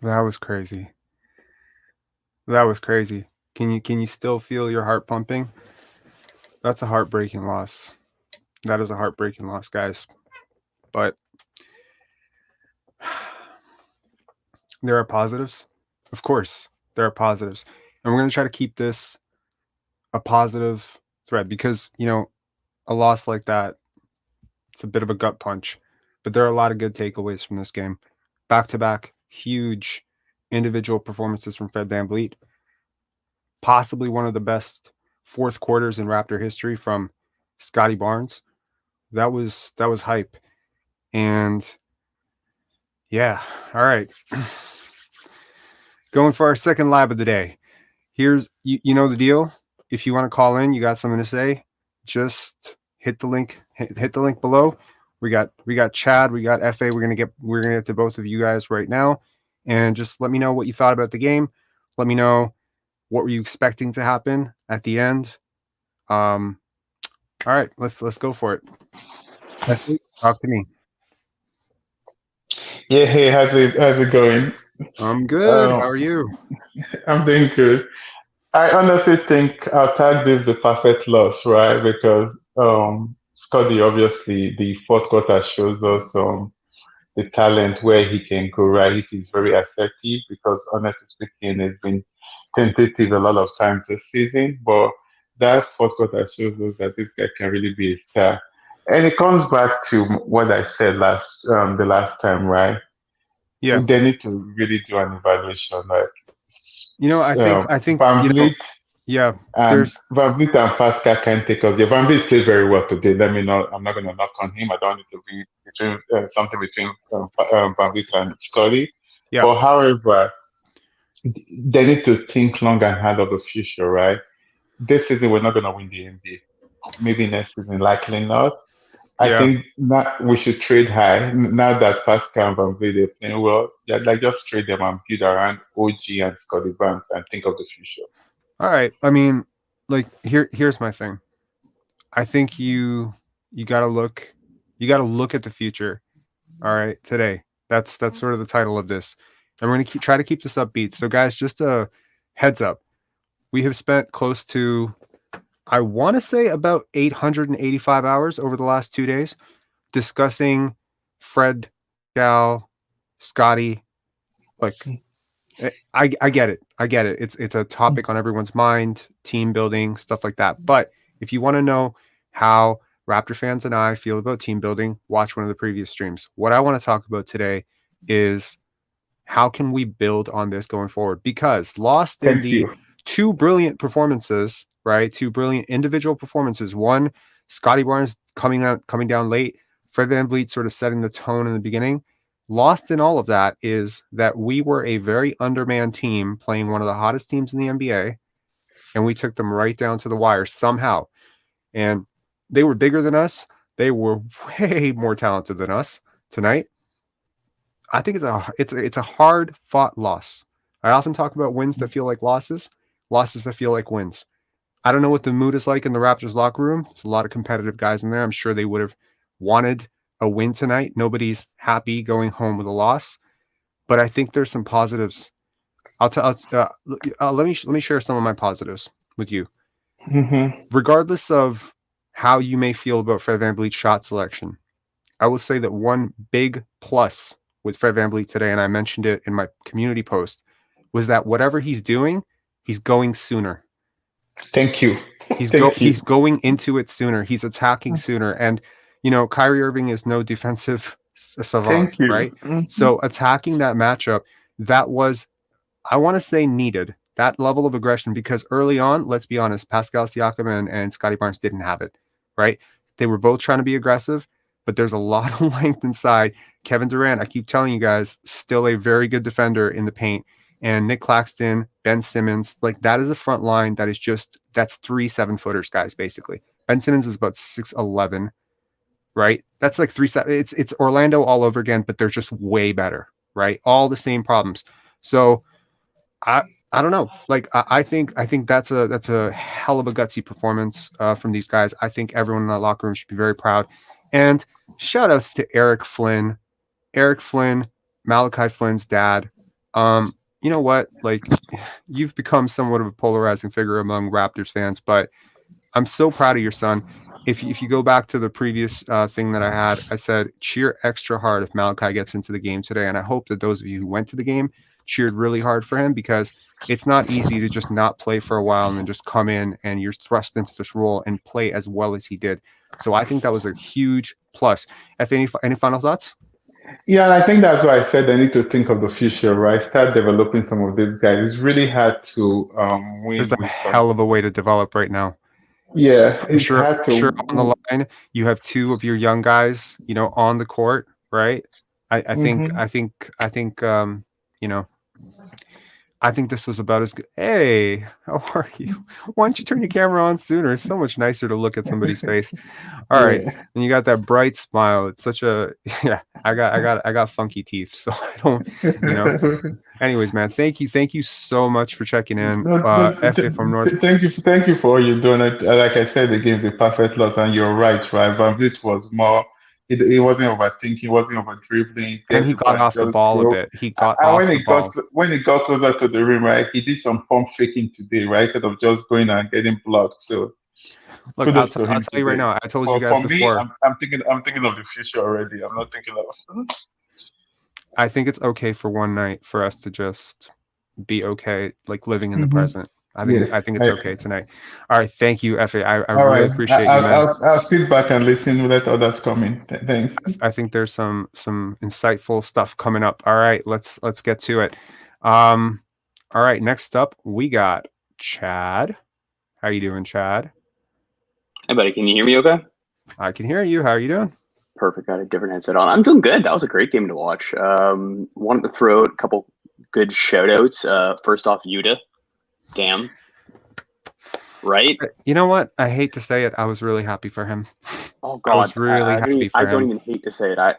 That was crazy. That was crazy. Can you still feel your heart pumping? That's a heartbreaking loss. That is a heartbreaking loss, guys. But there are positives. Of course, there are positives. And we're going to try to keep this a positive thread because, a loss like that, it's a bit of a gut punch. But there are a lot of good takeaways from this game. Back to back, huge individual performances from Fred VanVleet. Possibly one of the best fourth quarters in Raptor history from Scottie Barnes. That was hype. And yeah, all right. Going for our second live of the day. Here's you know the deal. If you want to call in, you got something to say, just hit the link. Hit the link below. We got Chad, we got FA. We're gonna get to both of you guys right now, and just let me know what you thought about the game. Let me know what were you expecting to happen at the end. All right, let's go for it. FA, talk to me. Yeah, hey, how's it going? I'm good. How Um, are you? I'm doing good. I honestly think I'll tag this the perfect loss, right? Because Scotty obviously the fourth quarter shows us the talent where he can go right. He's very assertive because honestly speaking, he's been tentative a lot of times this season, but that fourth quarter shows us that this guy can really be a star. And it comes back to what I said the last time, right? Yeah. They need to really do an evaluation. Like I think Van Vliet yeah. and There's Van Vliet and Pascal can take us. Yeah, Van Vliet played very well today. Let me know. I'm not going to knock on him. I don't need to be between something between Van Vliet and Scotty. yeah. But however, they need to think long and hard of the future, right? This season we're not going to win the NBA. Maybe next season, likely not. I Yeah. think now we should trade high. Now that Pascal and Van Vliet are playing well, yeah, like just trade them and build around OG and Scottie Barnes and think of the future. All right. I mean, like here's my thing. I think you got to look at the future. All right, today. That's sort of the title of this. And we're going to try to keep this upbeat. So guys, just a heads up. We have spent close to, I want to say, about 885 hours over the last 2 days discussing Fred, Gal, Scotty, like I get it. I get it. It's a topic on everyone's mind, team building, stuff like that. But if you want to know how Raptor fans and I feel about team building, watch one of the previous streams. What I want to talk about today is how can we build on this going forward? Because lost in Thank the you. two brilliant performances, right? Two brilliant individual performances. One, Scottie Barnes coming down late, Fred VanVleet sort of setting the tone in the beginning. Lost in all of that is that we were a very undermanned team playing one of the hottest teams in the NBA, and we took them right down to the wire somehow. And they were bigger than us. They were way more talented than us tonight. I think it's a hard fought loss. I often talk about wins that feel like losses, losses that feel like wins. I don't know what the mood is like in the Raptors locker room. There's a lot of competitive guys in there. I'm sure they would have wanted a win tonight. Nobody's happy going home with a loss, but I think there's some positives. I'll tell. Let me share some of my positives with you. Hmm. Regardless of how you may feel about Fred VanVleet's shot selection, I will say that one big plus with Fred VanVleet today, and I mentioned it in my community post, was that whatever he's doing, he's going sooner. Thank you. He's Thank you. he's going into it sooner. He's attacking sooner. And Kyrie Irving is no defensive savant, Thank you. right? So attacking that matchup, that was, I want to say, needed. That level of aggression, because early on, let's be honest, Pascal Siakam and Scottie Barnes didn't have it, right? They were both trying to be aggressive, but there's a lot of length inside. Kevin Durant, I keep telling you guys, still a very good defender in the paint. And Nick Claxton, Ben Simmons, like that is a front line that is that's 3 7-footers, guys, basically. Ben Simmons is about 6'11", right? That's like 3 7. It's Orlando all over again, but they're just way better, right? All the same problems. So I I don't know. Like I think that's a hell of a gutsy performance from these guys. I think everyone in that locker room should be very proud. And shout outs to Eric Flynn, Malachi Flynn's dad. You know what? Like, you've become somewhat of a polarizing figure among Raptors fans, but I'm so proud of your son. If you go back to the previous thing that I had, I said cheer extra hard if Malachi gets into the game today, and I hope that those of you who went to the game cheered really hard for him because it's not easy to just not play for a while and then just come in and you're thrust into this role and play as well as he did. So I think that was a huge plus. If any final thoughts? Yeah, and I think that's why I said I need to think of the future, right? Start developing some of these guys. It's really hard to There's win a with hell of a way to develop right now. yeah, it's Pressure, hard pressure on the to. line. You have two of your young guys, on the court, right? I, I think, Mhm. I think, I think, you know, I think this was about as good. Hey, how are you? Why don't you turn your camera on sooner? It's so much nicer to look at somebody's face. All right, Yeah. and you got that bright smile. It's such a yeah. I got funky teeth, so I don't, you know. Anyways, man, thank you so much for checking in. No, no, Fa from North. thank you for all you're doing. Like I said, against the perfect loss, and you're right, right? VanVleet was more. It wasn't overthinking, it wasn't over dribbling. And Gets he the ball got and off the just ball a broke. bit. He got And off the ball. when he got closer to the rim, right, he did some pump faking today, right? Instead of just going and getting blocked. So Look, kudos to I'll him tell you right today. now. I told you But guys for me, before. I'm thinking of the future already. I'm not thinking of. I think it's okay for one night for us to just be okay, like living in the Hmm. present. I Yes. think it's okay tonight. All right, thank you, Fa. I All really right. appreciate you, man. I'll sit back and listen. Let others come in. Thanks. I think there's some insightful stuff coming up. All right, let's get to it. Um, all right, next up we got Chad. How you doing, Chad? Hey, buddy, can you hear me okay? I can hear you. How are you doing? Perfect. Got a different headset on. I'm doing good. That was a great game to watch. Wanted to throw out a couple good shout outs. First off, Yuta. Damn. Right? You know what? I hate to say it. I was really happy for him. Oh, I was God. really happy I for don't him. even hate to say it. I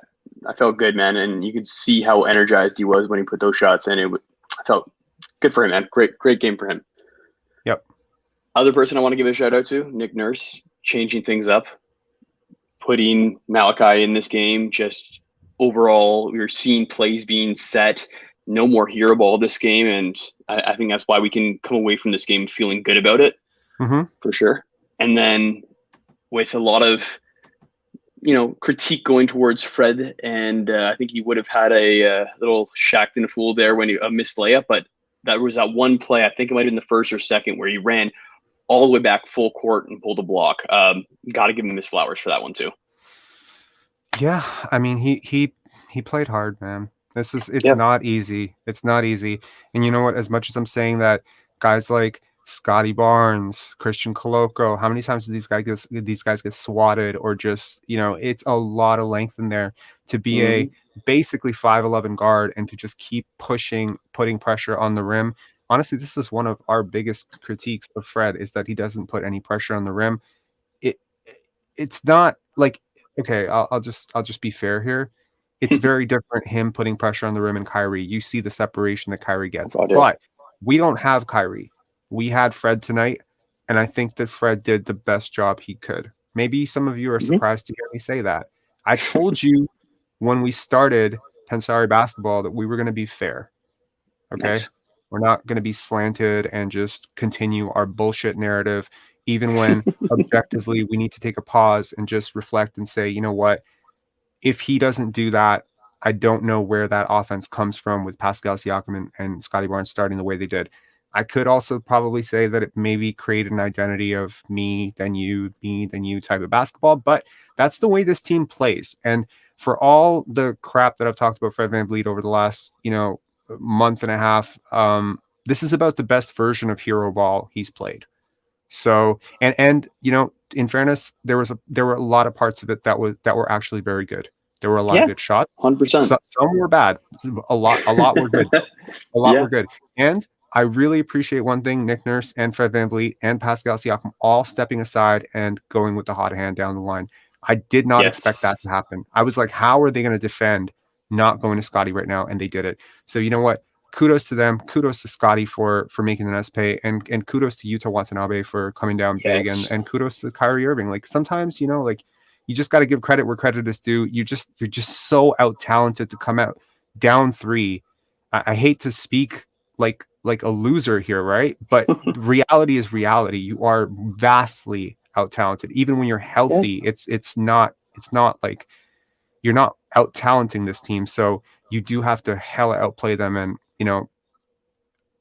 felt good, man. And you could see how energized he was when he put those shots in. I felt good for him, man. Great game for him. Yep. Other person I want to give a shout out to, Nick Nurse, changing things up. Putting Malachi in this game, just overall, we were seeing plays being set. No more hero ball this game, and I think that's why we can come away from this game feeling good about it Mm-hmm. for sure. And then with a lot of critique going towards Fred, and I think he would have had a little shacked in a fool there when a missed layup, but that was that one play. I think it might have been the first or second where he ran all the way back full court and pulled a block. Got to give him his flowers for that one too. Yeah, I mean he played hard, man. It's Yeah. not easy. It's not easy. And you know what? As much as I'm saying that, guys like Scottie Barnes, Christian Coloco, how many times do these guys get swatted or just it's a lot of length in there to be a Mm-hmm. basically 5'11" guard and to just keep pushing, putting pressure on the rim. Honestly, this is one of our biggest critiques of Fred is that he doesn't put any pressure on the rim. It it's not like okay, I'll just be fair here. It's very different him putting pressure on the rim and Kyrie. You see the separation that Kyrie Oh gets. God, yeah. But we don't have Kyrie. We had Fred tonight, and I think that Fred did the best job he could. Maybe some of you are Mm-hmm. surprised to hear me say that. I told you when we started Pensari basketball that we were going to be fair. Okay? Nice. We're not going to be slanted and just continue our bullshit narrative, even when objectively we need to take a pause and just reflect and say, you know what? If he doesn't do that, I don't know where that offense comes from with Pascal Siakam and Scottie Barnes starting the way they did. I could also probably say that it maybe created an identity of me, then you type of basketball, but that's the way this team plays. And for all the crap that I've talked about Fred VanVleet over the last, month and a half, this is about the best version of hero ball he's played. So and in fairness, there were a lot of parts of it that were actually very good. There were a lot of Yeah, good shots. 100%. Some were bad. A lot were good. A lot Yeah. were good. And I really appreciate one thing: Nick Nurse and Fred VanVleet and Pascal Siakam all stepping aside and going with the hot hand down the line. I did not expect Yes. that to happen. I was like, how are they going to defend not going to Scottie right now? And they did it. So you know what? Kudos to them. Kudos to Scottie for making the Nets pay, and kudos to Yuta Watanabe for coming down big, Yes. and kudos to Kyrie Irving. Like sometimes, like you just got to give credit where credit is due. You're just so out talented to come out down three I hate to speak like a loser here, right? But reality is reality. You are vastly out talented. Even when you're Yeah. healthy, it's not like you're not out talenting this team. So you do have to hella outplay them, and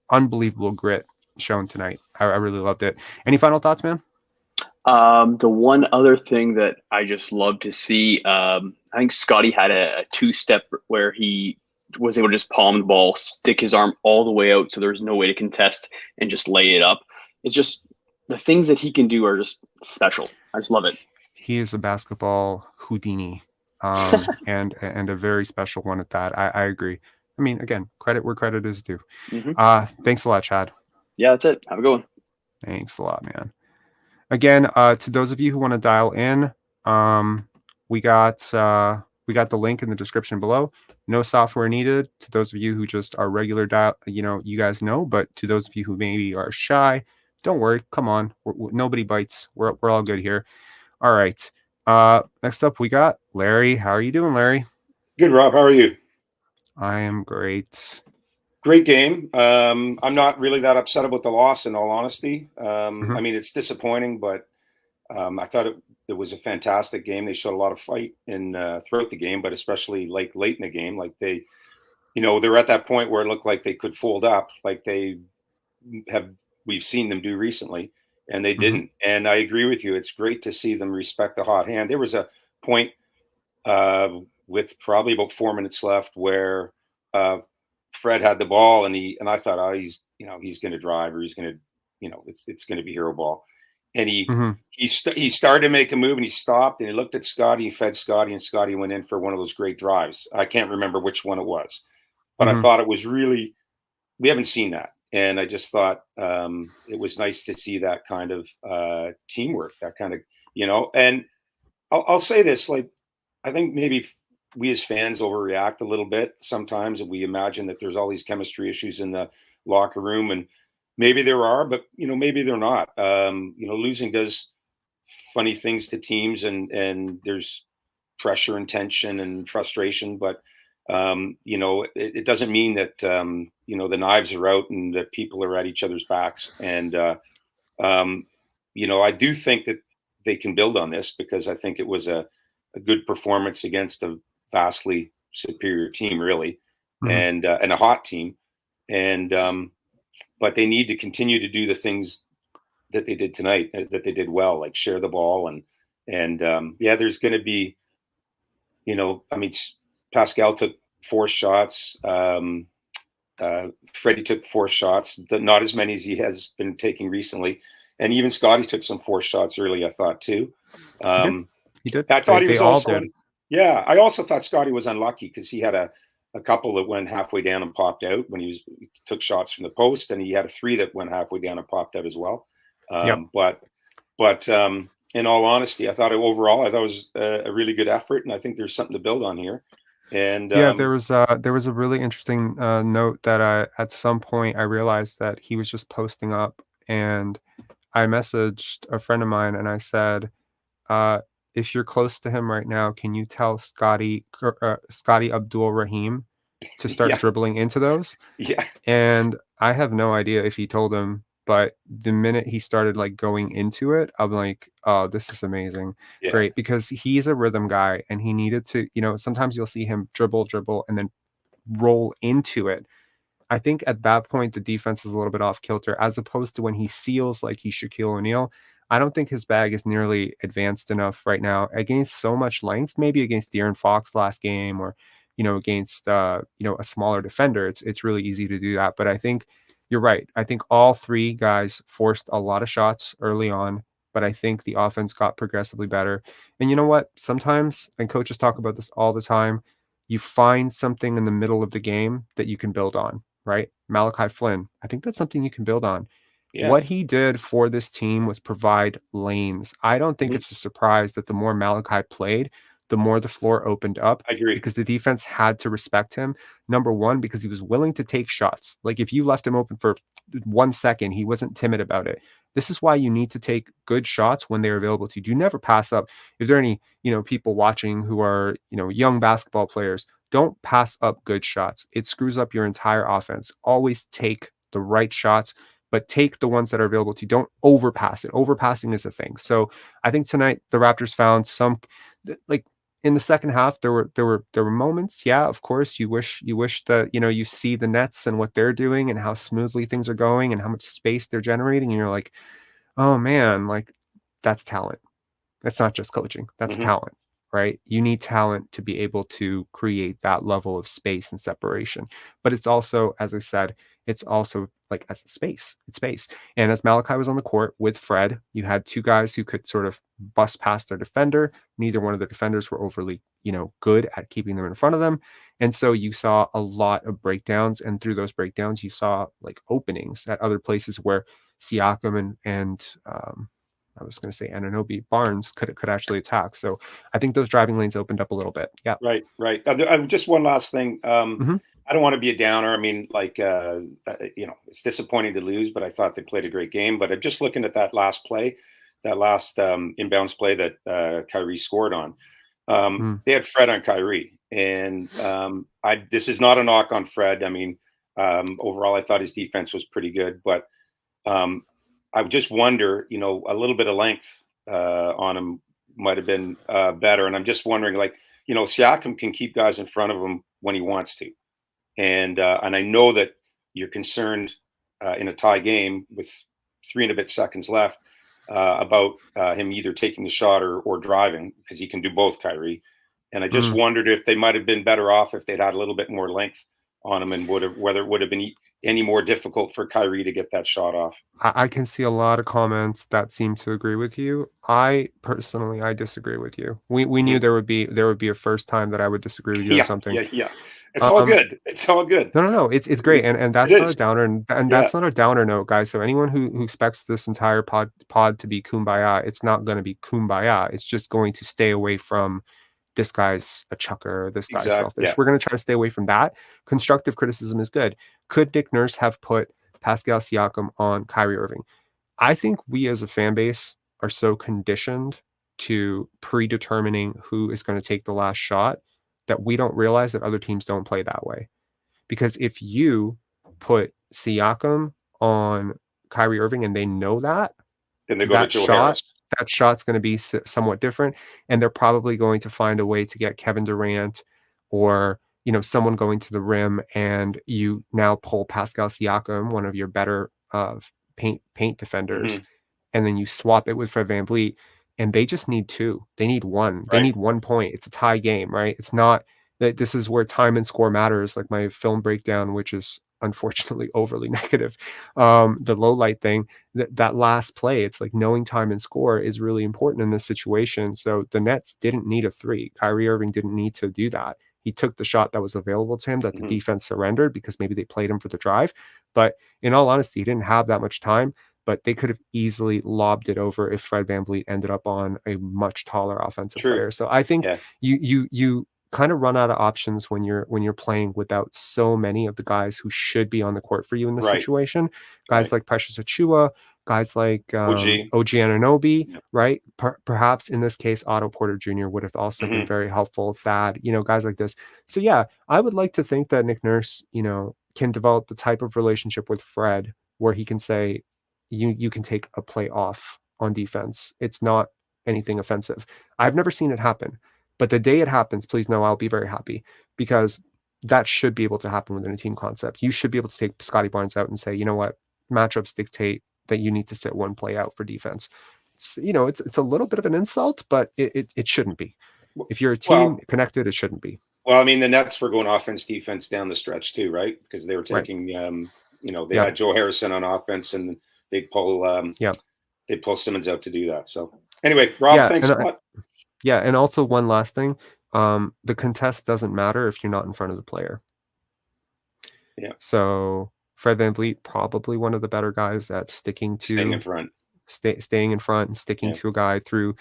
unbelievable grit shown tonight. I really loved it. Any final thoughts, man? The one other thing that I just love to see, I think Scottie had a two-step where he was able to just palm the ball, stick his arm all the way out so there's no way to contest and just lay it up. It's just the things that he can do are just special. I just love it. He is a basketball Houdini, and a very special one at that. I agree. I mean, again, credit where credit is due. Hmm. Thanks a lot, Chad. Yeah, that's it. Have a good one. Thanks a lot, man. Again, to those of you who want to dial in, we got the link in the description below. No software needed. To those of you who just are regular dial, you guys know. But to those of you who maybe are shy, don't worry. Come on, nobody bites. We're all good here. All right. Next up, we got Larry. How are you doing, Larry? Good, Rob. How are you? I am great. Great game. I'm not really that upset about the loss, in all honesty. I mean, it's disappointing, but I thought it was a fantastic game. They showed a lot of fight in throughout the game, but especially like late in the game, like they were at that point where it looked like they could fold up, like we've seen them do recently, and they didn't. And I agree with you. It's great to see them respect the hot hand. There was a point with probably about 4 minutes left where Fred had the ball, and I thought, oh, he's going to drive, or he's going to, it's going to be hero ball. And he started to make a move, and he stopped, and he looked at Scottie, he fed Scottie, and Scottie went in for one of those great drives. I can't remember which one it was, but I thought it was really, we haven't seen that. And I just thought it was nice to see that kind of teamwork, that kind of, and I'll say this, like, I think maybe we as fans overreact a little bit sometimes, and we imagine that there's all these chemistry issues in the locker room, and maybe there are, but maybe they're not. Losing does funny things to teams, and there's pressure and tension and frustration, but it doesn't mean that the knives are out and that people are at each other's backs. And I do think that they can build on this, because I think it was a good performance against a vastly superior team, really, and a hot team. And but they need to continue to do the things that they did tonight, that they did well, like share the ball, and there's going to be, I mean, Pascal took 4 shots. Freddie took 4 shots, not as many as he has been taking recently. And even Scottie took some 4 shots early, I thought, too. He did. I thought he was also, yeah, I also thought Scottie was unlucky, because he had a couple that went halfway down and popped out when he took shots from the post, and he had a 3 that went halfway down and popped out as well. But in all honesty, I thought it was a really good effort, and I think there's something to build on here. And there was a really interesting note that at some point I realized that he was just posting up, and I messaged a friend of mine and I said, if you're close to him right now, can you tell Scottie Abdul Rahim to start dribbling into those? Yeah. And I have no idea if he told him, but the minute he started like going into it, I'm like, oh, this is amazing. Yeah. Great. Because he's a rhythm guy, and he needed to, sometimes you'll see him dribble, and then roll into it. I think at that point, the defense is a little bit off kilter, as opposed to when he seals like he's Shaquille O'Neal. I don't think his bag is nearly advanced enough right now against so much length, maybe against De'Aaron Fox last game, or, against, a smaller defender. It's really easy to do that. But I think you're right. I think all 3 guys forced a lot of shots early on, but I think the offense got progressively better. And you know what? Sometimes, and coaches talk about this all the time, you find something in the middle of the game that you can build on, right? Malachi Flynn, I think that's something you can build on. Yeah. What he did for this team was provide lanes. I don't think it's a surprise that the more Malachi played, the more the floor opened up. I agree. Because the defense had to respect him. Number one, because he was willing to take shots. Like, if you left him open for 1 second, he wasn't timid about it. This is why you need to take good shots when they're available to you. Do never pass up. If there are any, people watching who are, young basketball players, don't pass up good shots. It screws up your entire offense. Always take the right shots, but take the ones that are available to you. Don't overpass it. Overpassing is a thing. So I think tonight the Raptors found some, like, in the second half, there were moments. Yeah, of course, you wish that, you see the Nets and what they're doing and how smoothly things are going and how much space they're generating, and you're like, oh man, like, that's talent. It's not just coaching. That's Mhm. talent, right? You need talent to be able to create that level of space and separation. But it's also, as I said, it's also like as a space. It's space. And as Malachi was on the court with Fred, you had two guys who could sort of bust past their defender. Neither one of the defenders were overly, good at keeping them in front of them. And so you saw a lot of breakdowns. And through those breakdowns, you saw like openings at other places where Siakam and I was going to say Anunoby, Barnes could actually attack. So I think those driving lanes opened up a little bit. Yeah. Right. Just one last thing. Mhm. I don't want to be a downer. I mean, like, it's disappointing to lose, but I thought they played a great game. But just looking at that last play, that last inbounds play that Kyrie scored on, Mm. they had Fred on Kyrie, and this is not a knock on Fred. I mean, overall, I thought his defense was pretty good, but I would just wonder, a little bit of length on him might have been better. And I'm just wondering, like, Siakam can keep guys in front of him when he wants to, and I know that you're concerned in a tie game with 3 and a bit seconds left about him either taking the shot or driving, because he can do both, Kyrie. And I just Mm. wondered if they might have been better off if they'd had a little bit more length on him, and whether it would have been any more difficult for Kyrie to get that shot off. I can see a lot of comments that seem to agree with you. I personally, I disagree with you. We knew Mhm. there would be a first time that I would disagree with you on Yeah, something. yeah. It's all Um, good. It's all good. no, it's great, It and it that's not a is. downer, and Yeah. that's not a downer note, guys. So anyone who expects this entire pod to be kumbaya, it's not going to be kumbaya. It's just going to stay away from this guy's a chucker, this guy's Yeah. selfish. We're going to try to stay away from that. Constructive criticism is good. Could Nick Nurse have put Pascal Siakam on Kyrie Irving? I think we as a fan base are so conditioned to predetermining who is going to take the last shot that we don't realize that other teams don't play that way. Because if you put Siakam on Kyrie Irving and they know Then they go to that Joe shot Harris. that shot's gonna be somewhat different, and they're probably going to find a way to get Kevin Durant or, someone going to the rim, and you now pull Pascal Siakam, one of your better, paint defenders, Mhm. and then you swap it with Fred VanVleet, and they just need 2. They need 1. They Right. need 1 point. It's a tie game, right? It's not that this is where time and score matters, like my film breakdown, which is unfortunately overly negative. The low light thing, that last play, it's like knowing time and score is really important in this situation. So the Nets didn't need a 3. Kyrie Irving didn't need to do that. He took the shot that was available to him that the Mhm. defense surrendered because maybe they played him for the drive. But in all honesty, he didn't have that much time, but they could have easily lobbed it over if Fred VanVleet ended up on a much taller offensive True. player. So I think Yeah. you kind of run out of options when you're playing without so many of the guys who should be on the court for you in this Right. situation. Guys Right. like Precious Achua, guys like OG. OG Anunoby, Yeah. right? Perhaps in this case, Otto Porter Jr. would have also been Mhm. very helpful. Thad, guys like this. So yeah, I would like to think that Nick Nurse, can develop the type of relationship with Fred where he can say, you can take a play off on defense. It's not anything offensive. I've never seen it happen. But the day it happens, please know I'll be very happy, because that should be able to happen within a team concept. You should be able to take Scottie Barnes out and say, you know what, matchups dictate that you need to sit 1 play out for defense. It's a little bit of an insult, but it shouldn't be. If you're a team Well, connected, it shouldn't be. I mean, the Nets were going offense, defense down the stretch too, right? Because they were Right. taking, they Yeah. had Joe Harrison on offense, and they'd pull, Yeah. they'd pull Simmons out to do that. So anyway, Rob, Yeah. thanks a lot. And also one last thing. The contest doesn't matter if you're not in front of the player. Yeah. So Fred VanVleet, probably one of the better guys at sticking Staying in to front. staying in front and sticking Yeah. to a guy through,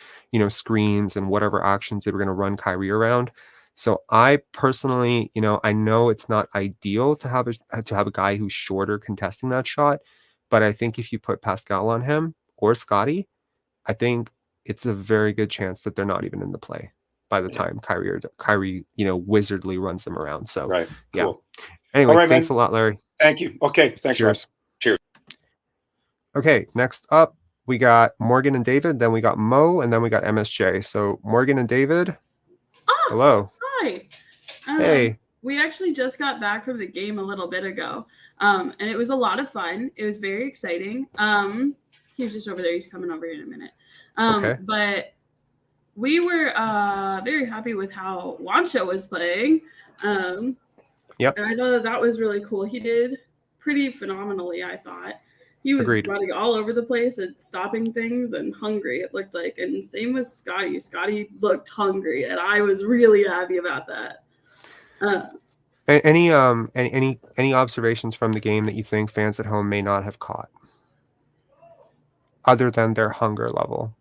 screens and whatever actions they were going to run Kyrie around. So I personally, I know it's not ideal to have a guy who's shorter contesting that shot, but I think if you put Pascal on him or Scottie, I think it's a very good chance that they're not even in the play. by the time Kyrie, wizardly runs them around. So Right. yeah. Cool. Anyway, All right, thanks man. a lot, Larry. Thank you. Okay. Thanks, Rob. Cheers. Cheers. Okay, next up, we got Morgan and David, then we got Mo, and then we got MSJ. So Morgan and David, hello. Hi. Hey. We actually just got back from the game a little bit ago, and it was a lot of fun. It was very exciting. He's just over there. He's coming over here in a minute. Okay. But we were very happy with how Juancho was playing. Yep. And I thought that was really cool. He did pretty phenomenally, I thought. He was Agreed. running all over the place and stopping things and hungry, it looked like. And same with Scottie. Scottie looked hungry, and I was really happy about that. Any observations from the game that you think fans at home may not have caught, other than their hunger level?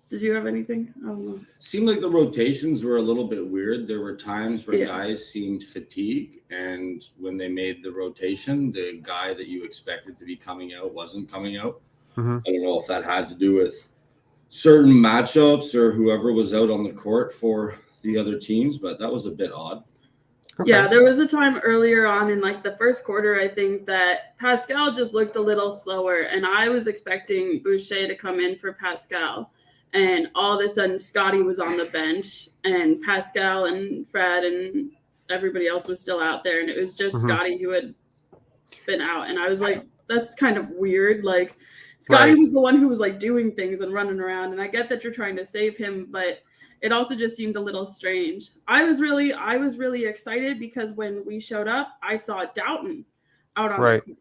Did you have anything? I don't know. Seemed like the rotations were a little bit weird. There were times where guys seemed fatigued, and when they made the rotation, the guy that you expected to be coming out wasn't coming out. Mm-hmm. I don't know if that had to do with certain matchups or whoever was out on the court for the other teams, but that was a bit odd. Okay. Yeah, there was a time earlier on in like the first quarter, I think, that Pascal just looked a little slower, and I was expecting Boucher to come in for Pascal. And all of a sudden, Scottie was on the bench, and Pascal and Fred and everybody else was still out there. And it was just Scottie who had been out. And I was like, that's kind of weird. Like, Scottie was the one who was like doing things and running around. And I get that you're trying to save him, but it also just seemed a little strange. I was really excited because when we showed up, I saw Doughton out on the court.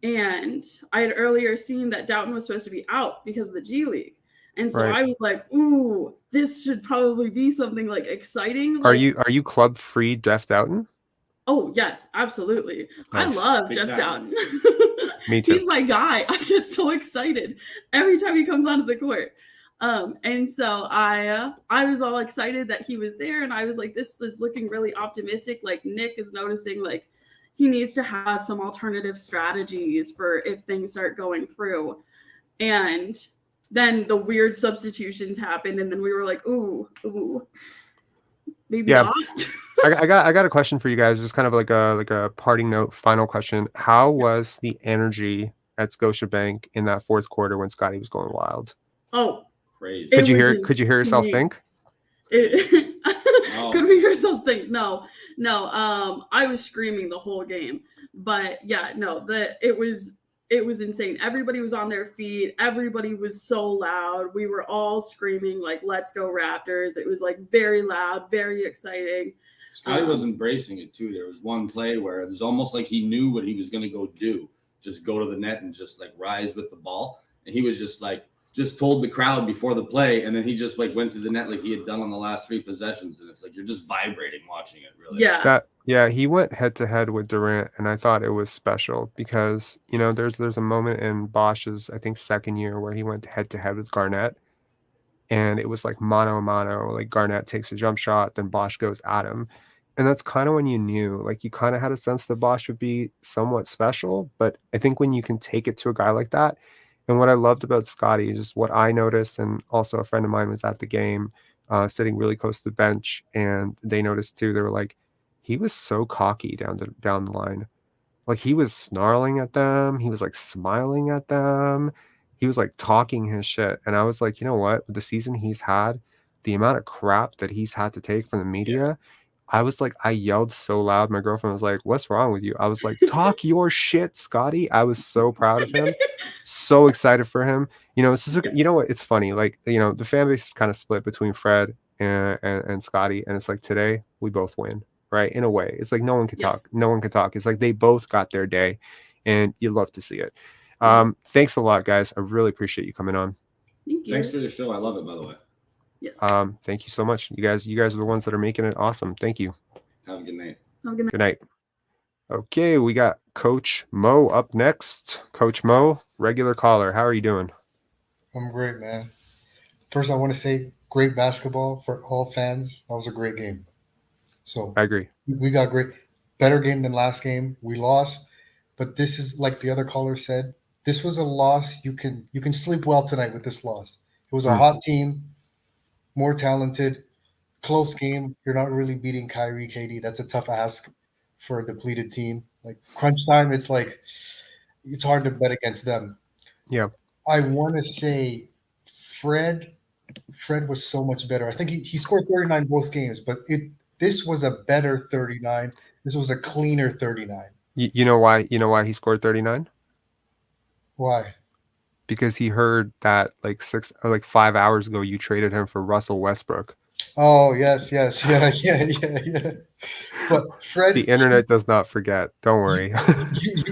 And I had earlier seen that Doughton was supposed to be out because of the G League. And so I was like, ooh, this should probably be something like exciting. Like, Are you club free Jeff Doughton? Oh, yes, absolutely. Nice. I love Jeff Doughton. Me too. He's my guy. I get so excited every time he comes onto the court. And so I was all excited that he was there. And I was like, this is looking really optimistic. Like Nick is noticing like he needs to have some alternative strategies for if things start going through. And then the weird substitutions happened, and then we were like, ooh, maybe not. I got a question for you guys, just kind of like a parting note, final question. How was the energy at Scotiabank in that fourth quarter when Scottie was going wild? Oh, crazy! Could you hear yourself think? Could we hear ourselves think? No. I was screaming the whole game, but yeah, no. It was insane. Everybody was on their feet. Everybody was so loud. We were all screaming like, let's go Raptors. It was like very loud, very exciting. Scottie was embracing it too. There was one play where it was almost like he knew what he was going to go do. Just go to the net and just like rise with the ball. And he was just like, just told the crowd before the play. And then he just like went to the net like he had done on the last 3 possessions. And it's like, you're just vibrating watching it really. Yeah. He went head to head with Durant, and I thought it was special because, there's a moment in Bosch's, I think, second year where he went head to head with Garnett, and it was like mano a mano, like Garnett takes a jump shot, then Bosch goes at him. And that's kind of when you knew, like you kind of had a sense that Bosch would be somewhat special. But I think when you can take it to a guy like that, and what I loved about Scottie is just what I noticed, and also a friend of mine was at the game, sitting really close to the bench, and they noticed too. They were like, he was so cocky down the line. Like he was snarling at them. He was like smiling at them. He was like talking his shit. And I was like, you know what? With the season he's had, the amount of crap that he's had to take from the media, I was like, I yelled so loud. My girlfriend was like, what's wrong with you? I was like, talk your shit, Scottie. I was so proud of him. So excited for him. It's just, you know what? It's funny. Like, the fan base is kind of split between Fred and Scottie. And it's like today we both win. Right, in a way, it's like no one can talk. No one can talk. It's like they both got their day, and you love to see it. Thanks a lot, guys. I really appreciate you coming on. Thank you. Thanks for the show. I love it, by the way. Yes. Thank you so much. You guys are the ones that are making it awesome. Thank you. Have a good night. Good night. Okay, we got Coach Mo up next. Coach Mo, regular caller. How are you doing? I'm great, man. First, I want to say great basketball for all fans. That was a great game. So I agree. We got better game than last game. We lost, but this is like the other caller said. This was a loss. You can sleep well tonight with this loss. It was a hot team. more talented. Close game. You're not really beating Kyrie, KD. That's a tough ask for a depleted team. Like crunch time, it's like it's hard to bet against them. Yeah. I want to say Fred. Fred was so much better. I think he scored 39 both games, but this was a better 39. This was a cleaner 39. You know why? You know why he scored 39? Why? Because he heard that like 5 hours ago you traded him for Russell Westbrook. Oh yes, yeah. But Fred, The internet does not forget. Don't worry.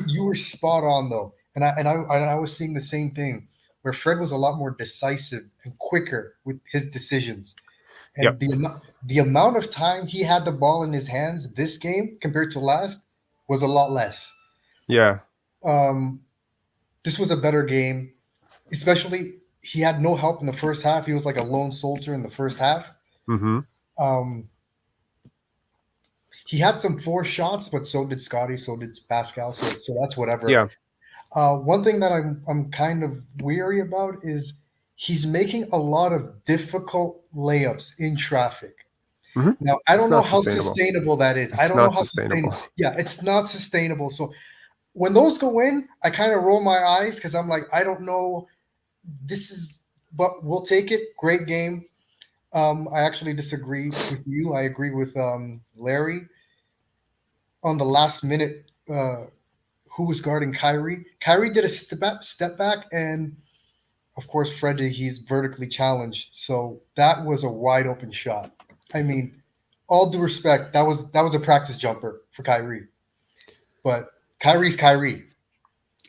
you were spot on though, and I was seeing the same thing where Fred was a lot more decisive and quicker with his decisions, and Yep. the amount of time he had the ball in his hands this game compared to last was a lot less. Yeah. This was a better game, especially he had no help in the first half. He was like a lone soldier in the first half. Mm-hmm. He had some forced shots, but so did Scottie, so did Pascal. So that's whatever. Yeah. One thing that I'm kind of weary about is he's making a lot of difficult layups in traffic. Mm-hmm. Now I don't know how sustainable. sustainable that is. I don't know how sustainable. Yeah, it's not sustainable. So when those go in, I kind of roll my eyes because I'm like, I don't know. But we'll take it. Great game. I actually disagree with you. I agree with Larry on the last minute. Who was guarding Kyrie? Kyrie did a step back, and of course, Fred, he's vertically challenged. So that was a wide open shot. I mean, all due respect, that was a practice jumper for Kyrie. But Kyrie's Kyrie.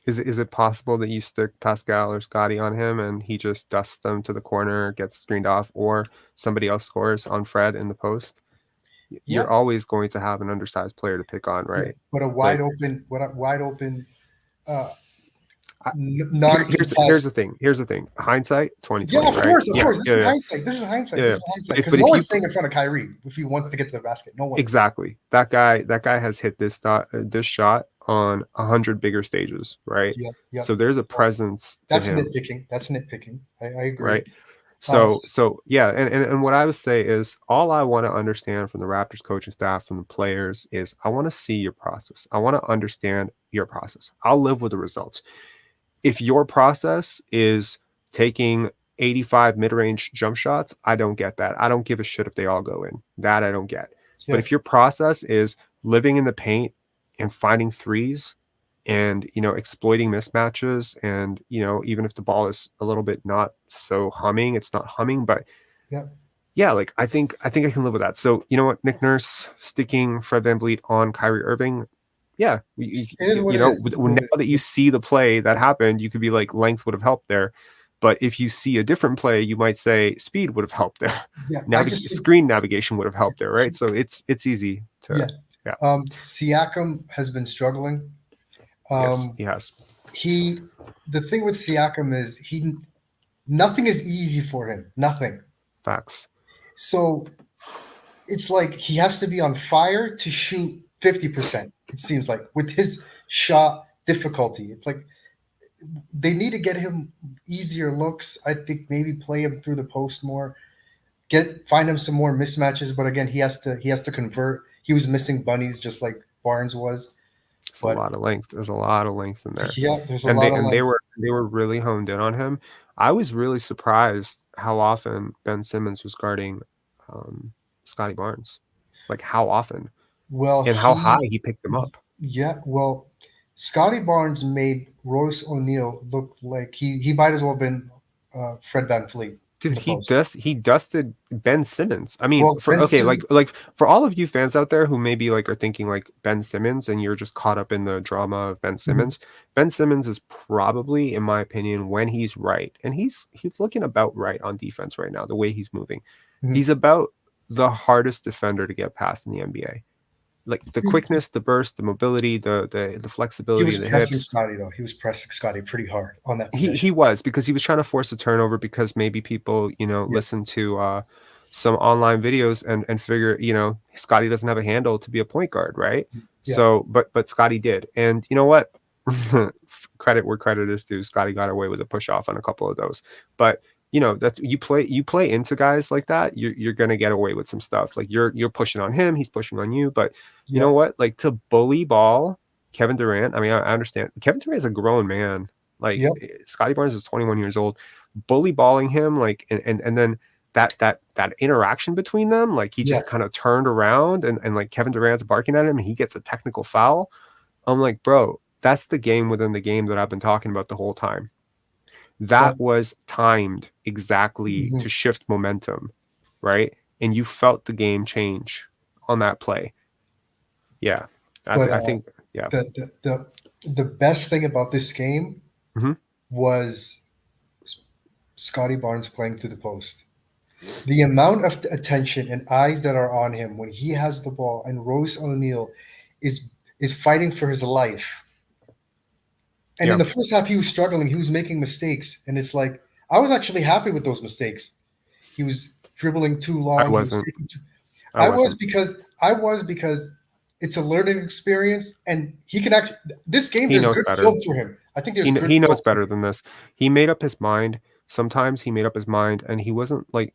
Is it possible that you stick Pascal or Scottie on him and he just dusts them to the corner, gets screened off, or somebody else scores on Fred in the post? Yeah. You're always going to have an undersized player to pick on, right? Yeah, but a wide open. Here's the thing. Hindsight, 2020. Yeah, of course. Yeah, This is hindsight. This is hindsight. Because But no if one's staying in front of Kyrie if he wants to get to the basket. No one. Exactly. That guy has hit this shot on 100 bigger stages, right? Yeah. So there's a presence to him. That's nitpicking. I agree. Right. So yeah, and what I would say is all I want to understand from the Raptors coaching staff, from the players, is I want to see your process. I want to understand your process. I'll live with the results. If your process is taking 85 mid-range jump shots, I don't get that. I don't give a shit if they all go in. That I don't get. Yeah. But if your process is living in the paint and finding threes and, exploiting mismatches, and, even if the ball is a little bit not so humming, it's not humming, but yeah, like I think I can live with that. So, you know what, Nick Nurse sticking Fred VanVleet on Kyrie Irving, yeah, now that you see the play that happened, you could be like, length would have helped there. But if you see a different play, you might say speed would have helped there. Yeah, screen navigation would have helped there, right? So it's easy to. Yeah. Siakam has been struggling. Yes, he has. The thing with Siakam is nothing is easy for him. Nothing. Facts. So it's like he has to be on fire to shoot 50%. It seems like with his shot difficulty, it's like they need to get him easier looks. I think maybe play him through the post more, find him some more mismatches. But again, he has to convert. He was missing bunnies just like Barnes was. A lot of length. There's a lot of length in there. Yeah, there's a lot of length. They were really honed in on him. I was really surprised how often Ben Simmons was guarding Scottie Barnes. Like how often? Well, and how high he picked him up. Yeah, well, Scottie Barnes made Royce O'Neal look like he might as well have been Fred VanVleet. Dude, he dusted Ben Simmons. I mean, like for all of you fans out there who maybe like are thinking like Ben Simmons and you're just caught up in the drama of Ben Simmons. Mm-hmm. Ben Simmons is probably, in my opinion, when he's right, and he's looking about right on defense right now, the way he's moving. Mm-hmm. He's about the hardest defender to get past in the NBA. Like the quickness, the burst, the mobility, the flexibility, the hips. He was pressing Scottie pretty hard on that. He was, because he was trying to force a turnover, because maybe people, listen to some online videos and figure, Scottie doesn't have a handle to be a point guard, right? Yeah. So, but Scottie did, and you know what? Credit where credit is due. Scottie got away with a push off on a couple of those, but that's you play into guys like that, you're gonna get away with some stuff. Like you're pushing on him, he's pushing on you. But you know what? Like to bully ball Kevin Durant. I mean, I understand Kevin Durant is a grown man. Like Scottie Barnes is 21 years old. Bully balling him, like and then that interaction between them, like he just kind of turned around and like Kevin Durant's barking at him and he gets a technical foul. I'm like, bro, that's the game within the game that I've been talking about the whole time. That was timed exactly to shift momentum, right? And you felt the game change on that play. Yeah, I think the best thing about this game was Scottie Barnes playing through the post. The amount of attention and eyes that are on him when he has the ball, and Royce O'Neal is fighting for his life. And in the first half, he was struggling. He was making mistakes, and it's like I was actually happy with those mistakes. He was dribbling too long. I wasn't. I was because it's a learning experience, and he can actually. This game, he knows better for him. I think he knows better than this. He made up his mind. Sometimes he made up his mind, and he wasn't like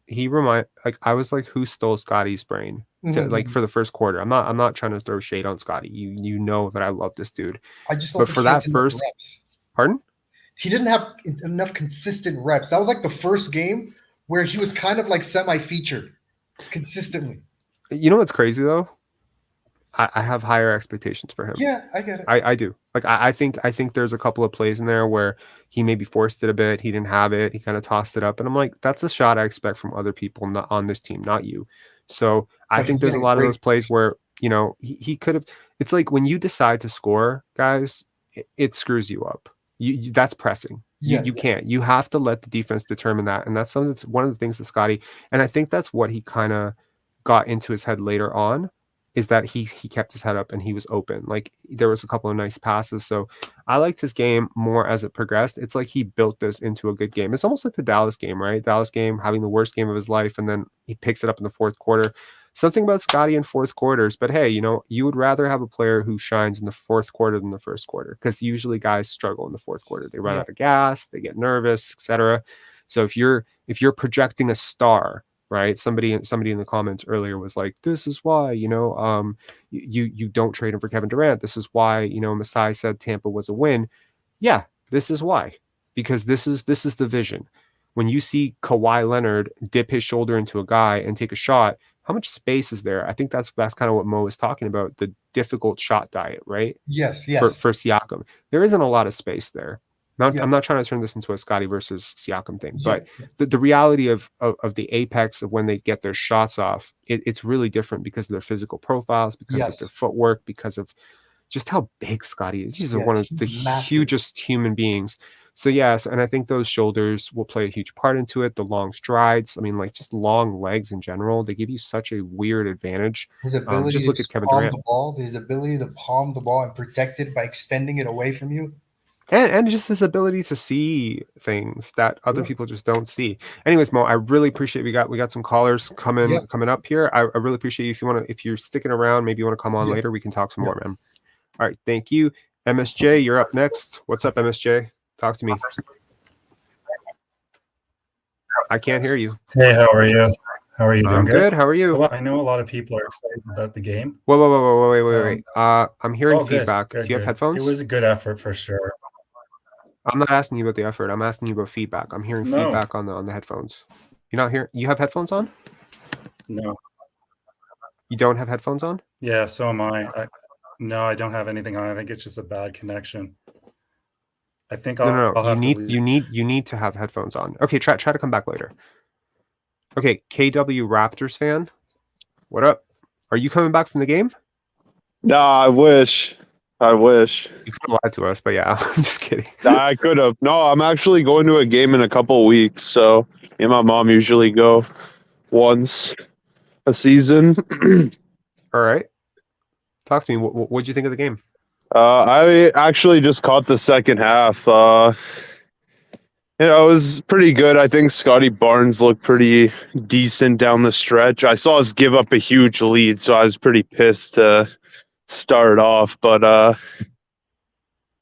I was like, who stole Scottie's brain? Like for the first quarter. I'm not trying to throw shade on Scottie. You know that I love this dude. I just but for that first reps. Pardon? He didn't have enough consistent reps. That was like the first game where he was kind of like semi-featured consistently. You know what's crazy though? I have higher expectations for him. Yeah, I get it. I do. Like I think there's a couple of plays in there where he maybe forced it a bit. He didn't have it. He kind of tossed it up, and I'm like, that's a shot I expect from other people, not on this team, not you. So I think there's a lot of those plays where he could have. It's like when you decide to score, guys, it screws you up. You that's pressing. You can't. You have to let the defense determine that, and that's one of the things that Scottie. And I think that's what he kind of got into his head later on. Is that he kept his head up and he was open. Like there was a couple of nice passes. So I liked his game more as it progressed. It's like he built this into a good game. It's almost like the Dallas game, right? Dallas game having the worst game of his life, and then he picks it up in the fourth quarter. Something about Scottie in fourth quarters, but hey, you would rather have a player who shines in the fourth quarter than the first quarter, because usually guys struggle in the fourth quarter. They run out of gas, they get nervous, etc. So if you're projecting a star, right? Somebody in the comments earlier was like, "This is why you don't trade him for Kevin Durant. This is why Masai said Tampa was a win." Yeah, this is why, because this is the vision. When you see Kawhi Leonard dip his shoulder into a guy and take a shot, how much space is there? I think that's kind of what Mo is talking about, the difficult shot diet, right? Yes. For Siakam, there isn't a lot of space there. I'm not trying to turn this into a Scottie versus Siakam thing, but the reality of the apex of when they get their shots off, it's really different because of their physical profiles, because of their footwork, because of just how big Scottie is. He's one of the hugest human beings. So yes, and I think those shoulders will play a huge part into it. The long strides, I mean, like just long legs in general, they give you such a weird advantage. His ability just look at Kevin palm Durant. The ball, his ability to palm the ball and protect it by extending it away from you. And just his ability to see things that other people just don't see. Anyways, Mo, I really appreciate we got some callers coming up here. I really appreciate you. If you're sticking around, maybe you want to come on later, we can talk some more, man. All right, thank you. MSJ, you're up next. What's up, MSJ? Talk to me. I can't hear you. Hey, how are you? How are you doing? I'm good. How are you? Well, I know a lot of people are excited about the game. Whoa, wait. I'm hearing feedback. Do you have headphones? It was a good effort for sure. I'm not asking you about the effort. I'm asking you about feedback. I'm hearing feedback on the headphones. You're not hearing? You have headphones on? No. You don't have headphones on? Yeah, so am I. No, I don't have anything on. I think it's just a bad connection. I think I'll have to leave. You need to have headphones on. Okay, try to come back later. Okay, KW Raptors fan, what up? Are you coming back from the game? No, I wish. You could have lied to us, but yeah, I'm just kidding. I could have. No, I'm actually going to a game in a couple of weeks. So me and my mom usually go once a season. All right. Talk to me. What'd you think of the game? I actually just caught the second half. It was pretty good. I think Scottie Barnes looked pretty decent down the stretch. I saw us give up a huge lead, so I was pretty pissed to start off. But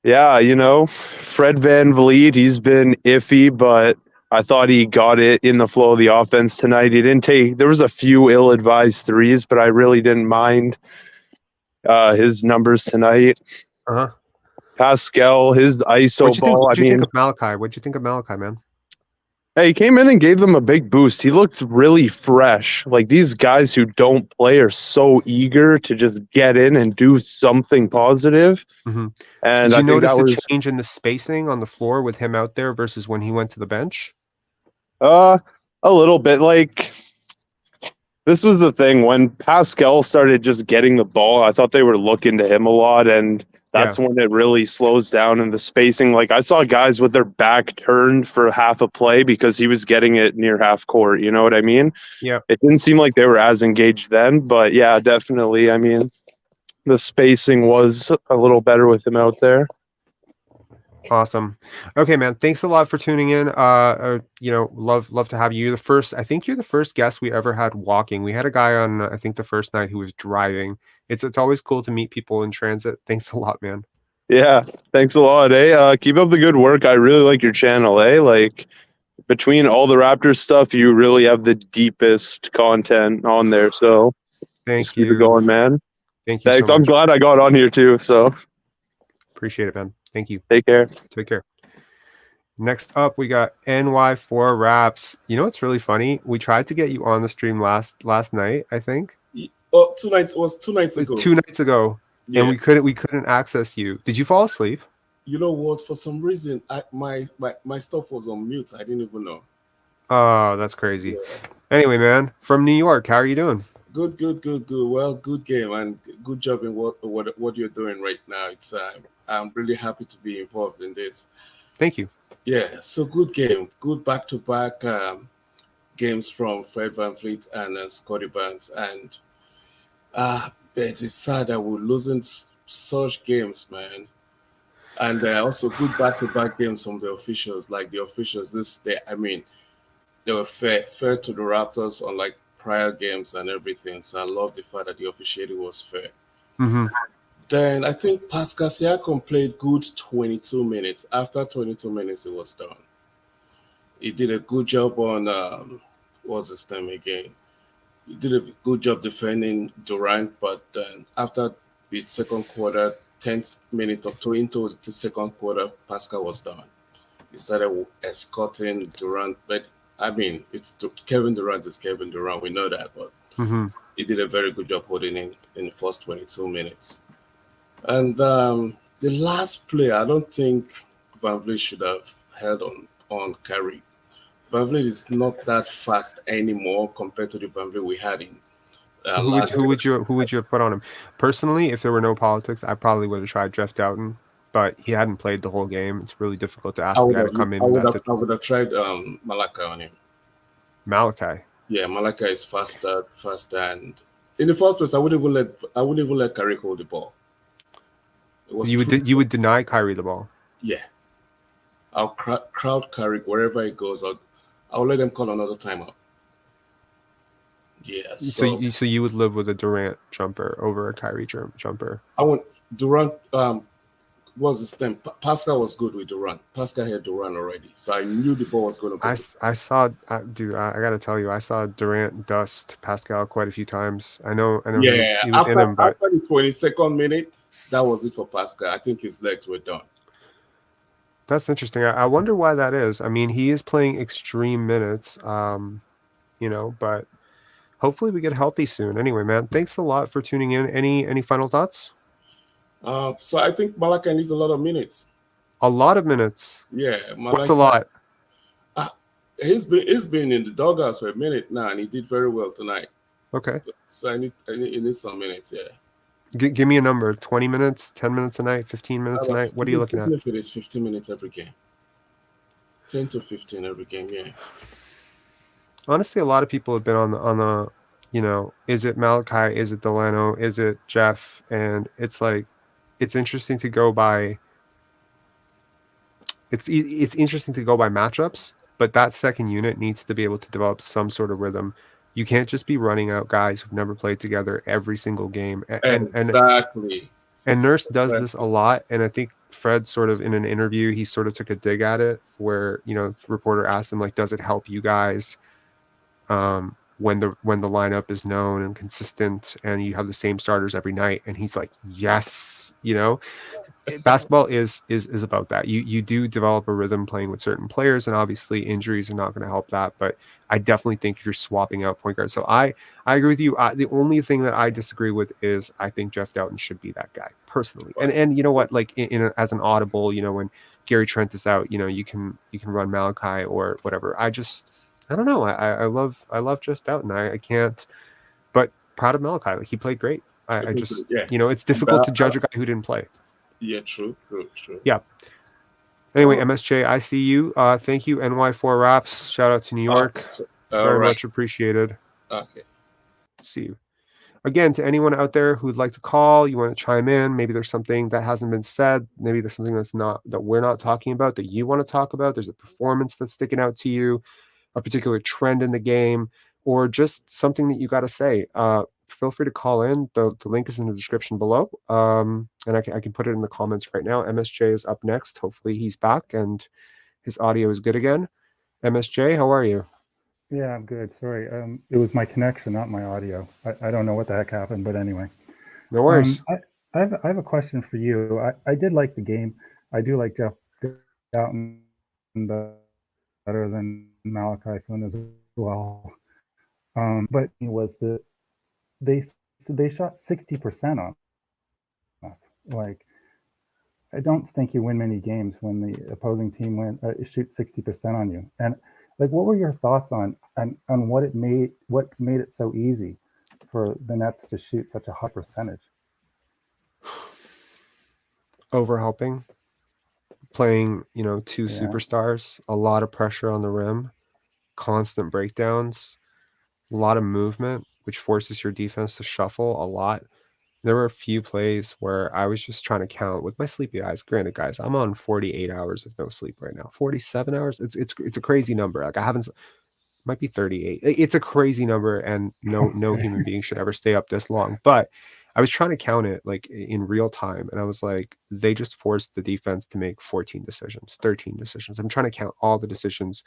Fred VanVleet, he's been iffy, but I thought he got it in the flow of the offense tonight. He didn't take. There was a few ill-advised threes, but I really didn't mind his numbers tonight. Pascal, his ISO ball. What'd you think of Malachi? What'd you think of Malachi, man? Hey, he came in and gave them a big boost. He looked really fresh. Like, these guys who don't play are so eager to just get in and do something positive. Mm-hmm. And did you notice a change in the spacing on the floor with him out there versus when he went to the bench? A little bit. Like, this was the thing. When Pascal started just getting the ball, I thought they were looking to him a lot, and that's when it really slows down in the spacing. Like, I saw guys with their back turned for half a play because he was getting it near half court. You know what I mean? Yeah. It didn't seem like they were as engaged then, but yeah, definitely. I mean, the spacing was a little better with him out there. Awesome. Okay, man. Thanks a lot for tuning in. Love to have you. I think you're the first guest we ever had walking. We had a guy on, I think the first night, who was driving. It's always cool to meet people in transit. Thanks a lot, man. Yeah, thanks a lot. Keep up the good work. I really like your channel. Like, between all the Raptors stuff, you really have the deepest content on there. So thank you. Keep it going, man. Thank you. Thanks. So much. I'm glad I got on here too. So appreciate it, man. Thank you. Take care. Take care. Next up, we got NY4 Raps. You know what's really funny? We tried to get you on the stream last night, I think. Oh, 2 nights. It was 2 nights ago. 2 nights ago, yeah. And we couldn't access you. Did you fall asleep? You know what? For some reason, my stuff was on mute. I didn't even know. Oh, that's crazy. Yeah. Anyway, man, from New York, how are you doing? Good. Well, good game and good job in what you're doing right now. It's I'm really happy to be involved in this. Thank you. Yeah, so good game. Good back-to-back games from Fred VanVleet and Scottie Barnes. And it is sad that we're losing such games, man. And also good back-to-back games from the officials. Like the officials this day, I mean, they were fair to the Raptors on like prior games and everything. So I love the fact that the officiating was fair. Mm-hmm. Then I think Pascal Siakam played good 22 minutes. After 22 minutes, it was done. He did a good job on, what's his name again? He did a good job defending Durant, but then after the second quarter, 10th minute up to into the second quarter, Pascal was done. He started escorting Durant, but I mean, Kevin Durant is Kevin Durant. We know that, but he did a very good job holding in the first 22 minutes. And the last play, I don't think VanVleet should have held on Kyrie. VanVleet is not that fast anymore compared to the VanVleet we had in. So who would you have put on him? Personally, if there were no politics, I probably would have tried Jeff Doughton, but he hadn't played the whole game. It's really difficult to ask a guy to come in. I would have tried Malachi on him. Malachi. Yeah, Malachi is faster, and in the first place, I wouldn't even let Kyrie hold the ball. You would deny Kyrie the ball. Yeah, I'll crowd Kyrie wherever he goes. I'll let them call another timeout. Yeah. So you would live with a Durant jumper over a Kyrie jumper. I want Durant. What's his name? Pascal was good with Durant. Pascal had Durant already, so I knew the ball was going to go. I saw, dude. I got to tell you, I saw Durant dust Pascal quite a few times. I know. Yeah. He was in him, but after the 22nd minute, that was it for Pascal. I think his legs were done. That's interesting. I wonder why that is. I mean, he is playing extreme minutes, but hopefully we get healthy soon. Anyway, man, thanks a lot for tuning in. Any final thoughts? So I think Malachi needs a lot of minutes. A lot of minutes? Yeah. What's a lot? He's been in the doghouse for a minute now, and he did very well tonight. Okay. So I need some minutes, yeah. Give me a number. 20 minutes, 10 minutes a night, 15 minutes a night. What are you looking at? If it is 15 minutes every game. 10 to 15 every game, yeah. Honestly, a lot of people have been on the, is it Malachi? Is it Delano? Is it Jeff? And it's like, it's interesting to go by. It's interesting to go by matchups, but that second unit needs to be able to develop some sort of rhythm. You can't just be running out guys who've never played together every single game. Exactly. And Nurse does this a lot, and I think Fred sort of in an interview, he sort of took a dig at it where, you know, the reporter asked him, like, does it help you guys when the lineup is known and consistent and you have the same starters every night? And he's like, yes, you know. Basketball is about that. You do develop a rhythm playing with certain players, and obviously injuries are not going to help that. But I definitely think if you're swapping out point guards, so I agree with you. The only thing that I disagree with is I think Jeff Doughton should be that guy personally. And you know what, like as an audible, you know, when Gary Trent is out, you know, you can run Malachi or whatever. I don't know. I love Jeff Doughton. I can't. But proud of Malachi. Like, he played great. I just you know, it's difficult to judge a guy who didn't play. Yeah, true. Yeah. Anyway, MSJ, I see you. Thank you, NY4 Raps. Shout out to New York. Very much appreciated. Okay. See you. Again, to anyone out there who'd like to call, you want to chime in, maybe there's something that hasn't been said, maybe there's something that we're not talking about that you want to talk about, there's a performance that's sticking out to you, a particular trend in the game, or just something that you got to say. Feel free to call in. The link is in the description below. And I can put it in the comments right now. MSJ is up next. Hopefully he's back and his audio is good again. MSJ, how are you? Yeah, I'm good. Sorry. It was my connection, not my audio. I don't know what the heck happened, but anyway. No worries. I have a question for you. I did like the game. I do like Jeff Doughton better than Malachi Flynn as well. But it was they shot 60% on us. Like, I don't think you win many games when the opposing team shoots 60% on you. And like, what were your thoughts on what made it so easy for the Nets to shoot such a high percentage? Overhelping, playing, you know, two superstars, a lot of pressure on the rim, constant breakdowns, a lot of movement, which forces your defense to shuffle a lot. There were a few plays where I was just trying to count with my sleepy eyes. Granted, guys, I'm on 48 hours of no sleep right now. 47 hours. It's a crazy number. Like, I haven't. Might be 38. It's a crazy number, and no human being should ever stay up this long. But I was trying to count it like in real time, and I was like, they just forced the defense to make 14 decisions, 13 decisions. I'm trying to count all the decisions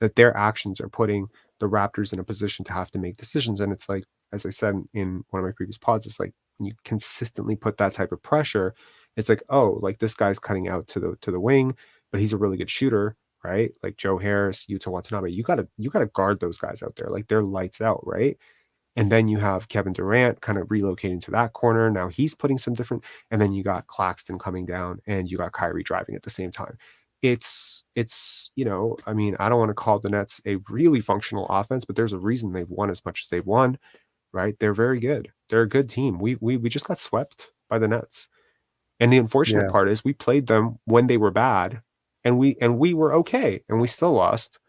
that their actions are putting the Raptors in a position to have to make decisions. And it's like, as I said in one of my previous pods, it's like, when you consistently put that type of pressure, it's like, oh, like, this guy's cutting out to the wing, but he's a really good shooter, right? Like Joe Harris, Yuta Watanabe. You gotta guard those guys out there. Like, they're lights out, right? And then you have Kevin Durant kind of relocating to that corner. Now he's putting some different, and then you got Claxton coming down, and you got Kyrie driving at the same time. It's you know, I mean, I don't want to call the Nets a really functional offense, but there's a reason they've won as much as they've won, right? They're very good. They're a good team. We just got swept by the Nets. And the unfortunate part is we played them when they were bad, and we were okay, and we still lost.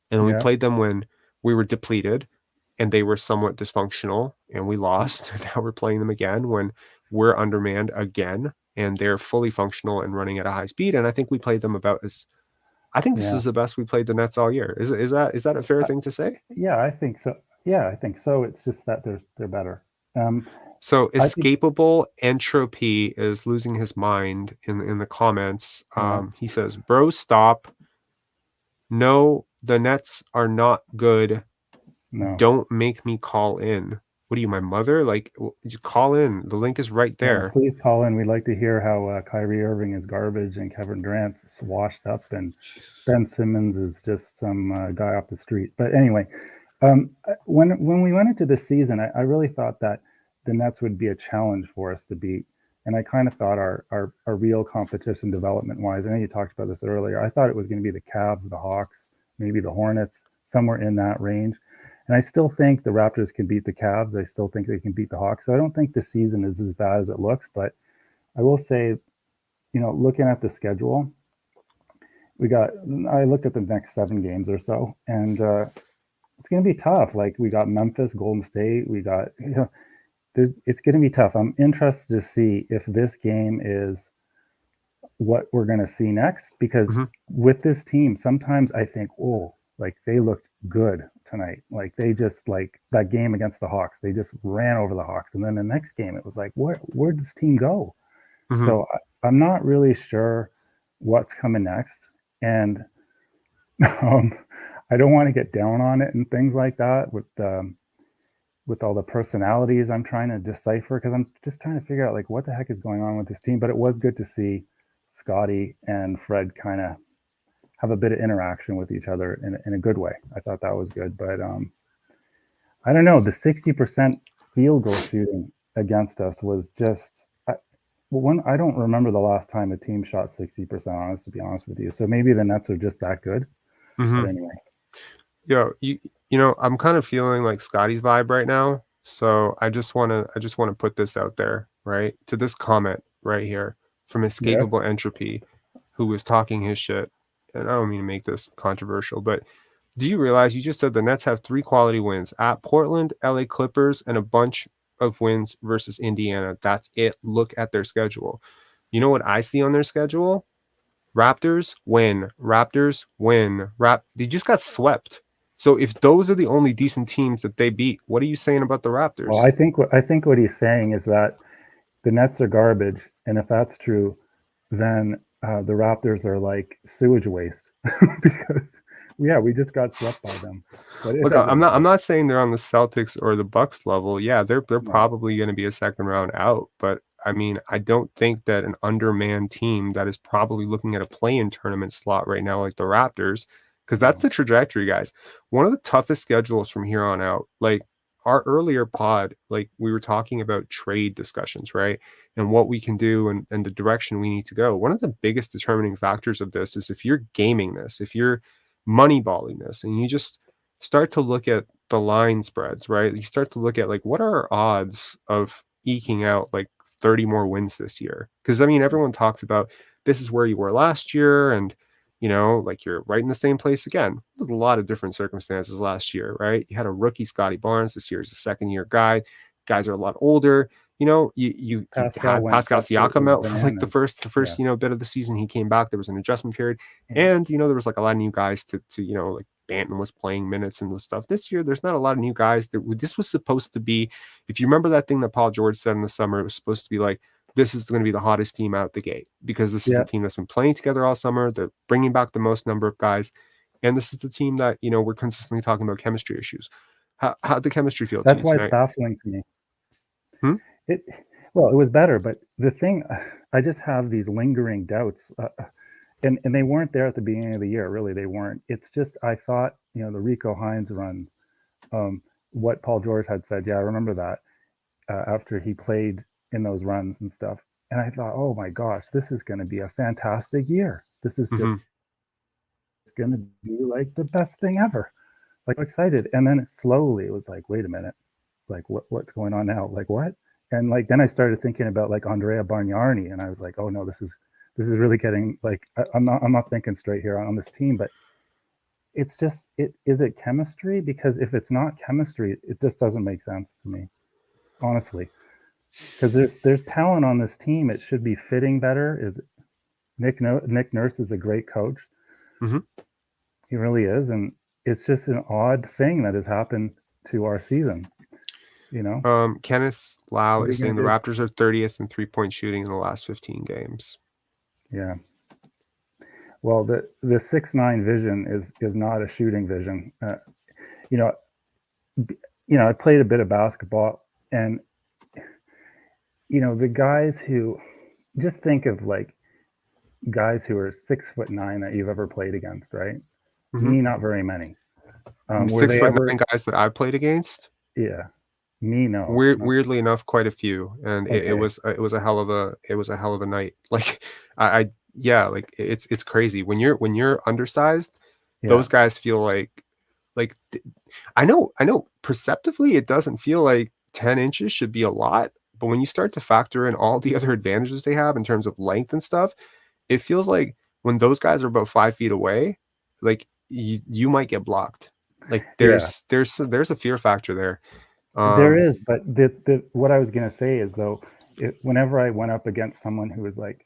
And then we played them when we were depleted and they were somewhat dysfunctional, and we lost. And now we're playing them again when we're undermanned again, and they're fully functional and running at a high speed. And I think we played them about as, I think this is the best we played the Nets all year. Is that a fair thing to say? Yeah, I think so. Yeah, I think so. It's just that they're better. So escapable entropy is losing his mind in the comments. He says, "Bro, stop. No, the Nets are not good. No. Don't make me call in." What are you, my mother? Like, just call in. The link is right there. Yeah, please call in. We'd like to hear how Kyrie Irving is garbage and Kevin Durant's washed up and Ben Simmons is just some guy off the street. But anyway, when we went into this season, I really thought that the Nets would be a challenge for us to beat. And I kind of thought our real competition development-wise, I know you talked about this earlier, I thought it was going to be the Cavs, the Hawks, maybe the Hornets, somewhere in that range. And I still think the Raptors can beat the Cavs. I still think they can beat the Hawks. So I don't think the season is as bad as it looks. But I will say, you know, looking at the schedule, I looked at the next 7 games or so, and it's going to be tough. Like, we got Memphis, Golden State. We got, you know, it's going to be tough. I'm interested to see if this game is what we're going to see next, because with this team, sometimes I think, oh, like, they looked good tonight. Like, they just, like that game against the Hawks, they just ran over the Hawks. And then the next game, it was like, where'd this team go? So I'm not really sure what's coming next, and I don't want to get down on it and things like that with all the personalities I'm trying to decipher, because I'm just trying to figure out like what the heck is going on with this team. But it was good to see Scottie and Fred kind of have a bit of interaction with each other in a good way. I thought that was good. But I don't know, the 60% field goal shooting against us was just I don't remember the last time a team shot 60% on us, to be honest with you. So maybe the Nets are just that good. But anyway. You know, I'm kind of feeling like Scottie's vibe right now. So I just want to put this out there, right? To this comment right here from Escapable Entropy, who was talking his shit. And I don't mean to make this controversial, but do you realize you just said the Nets have 3 quality wins at Portland, LA Clippers, and a bunch of wins versus Indiana? That's it. Look at their schedule. You know what I see on their schedule? Raptors win. Raptors win. They just got swept. So if those are the only decent teams that they beat, what are you saying about the Raptors? Well, I think what he's saying is that the Nets are garbage, and if that's true, then the Raptors are like sewage waste because we just got swept by them. But look, I'm not saying they're on the Celtics or the Bucks level. Yeah, they're probably going to be a second round out, but I mean, I don't think that an undermanned team that is probably looking at a play-in tournament slot right now, like the Raptors, because that's the trajectory, guys. One of the toughest schedules from here on out. Like our earlier pod, like we were talking about trade discussions, right? And what we can do and the direction we need to go. One of the biggest determining factors of this is if you're gaming this, if you're moneyballing this, and you just start to look at the line spreads, right? You start to look at like what are our odds of eking out like 30 more wins this year? Because I mean, everyone talks about this is where you were last year, and you know, like you're right in the same place again. There's a lot of different circumstances last year, right? You had a rookie, Scottie Barnes. This year is a second-year guy. Guys are a lot older. You know, you had Pascal Siakam out for like the first you know, bit of the season. He came back. There was an adjustment period, and you know, there was like a lot of new guys to you know, like Banton was playing minutes and stuff. This year, there's not a lot of new guys. This was supposed to be, if you remember that thing that Paul George said in the summer, it was supposed to be like, this is going to be the hottest team out the gate because this is a team that's been playing together all summer. They're bringing back the most number of guys. And this is the team that, you know, we're consistently talking about chemistry issues. How'd the chemistry feel? That's why it's baffling to me. It was better, but the thing, I just have these lingering doubts. And they weren't there at the beginning of the year. Really, they weren't. It's just, I thought, you know, the Rico Hines runs, what Paul George had said. Yeah, I remember that after he played in those runs and stuff. And I thought, oh my gosh, this is going to be a fantastic year. This is just it's going to be like the best thing ever. Like, I'm excited. And then slowly it was like, wait a minute, like what's going on now? Like what? And like, then I started thinking about like Andrea Bargnani, and I was like, oh no, this is really getting like, I'm not thinking straight here on this team, but it's just, is it chemistry? Because if it's not chemistry, it just doesn't make sense to me, honestly. Because there's talent on this team. It should be fitting better. Nick Nurse is a great coach. He really is, and it's just an odd thing that has happened to our season. You know, Kenneth Lau is saying the Raptors are 30th in 3-point shooting in the last 15 games. Yeah. Well, the 6'9" vision is not a shooting vision. You know, I played a bit of basketball, and you know, the guys who, just think of like guys who are 6'9" that you've ever played against, right? Me, not very many. 6'9" guys that I played against? Yeah. Me, no. Weirdly enough, quite a few, and it was a hell of a night. Like like it's crazy when you're undersized. Those guys feel like I know perceptively it doesn't feel like 10 inches should be a lot, but when you start to factor in all the other advantages they have in terms of length and stuff, it feels like when those guys are about 5 feet away, like you might get blocked. Like there's a fear factor there. There is, but what I was gonna say is though, whenever I went up against someone who was like,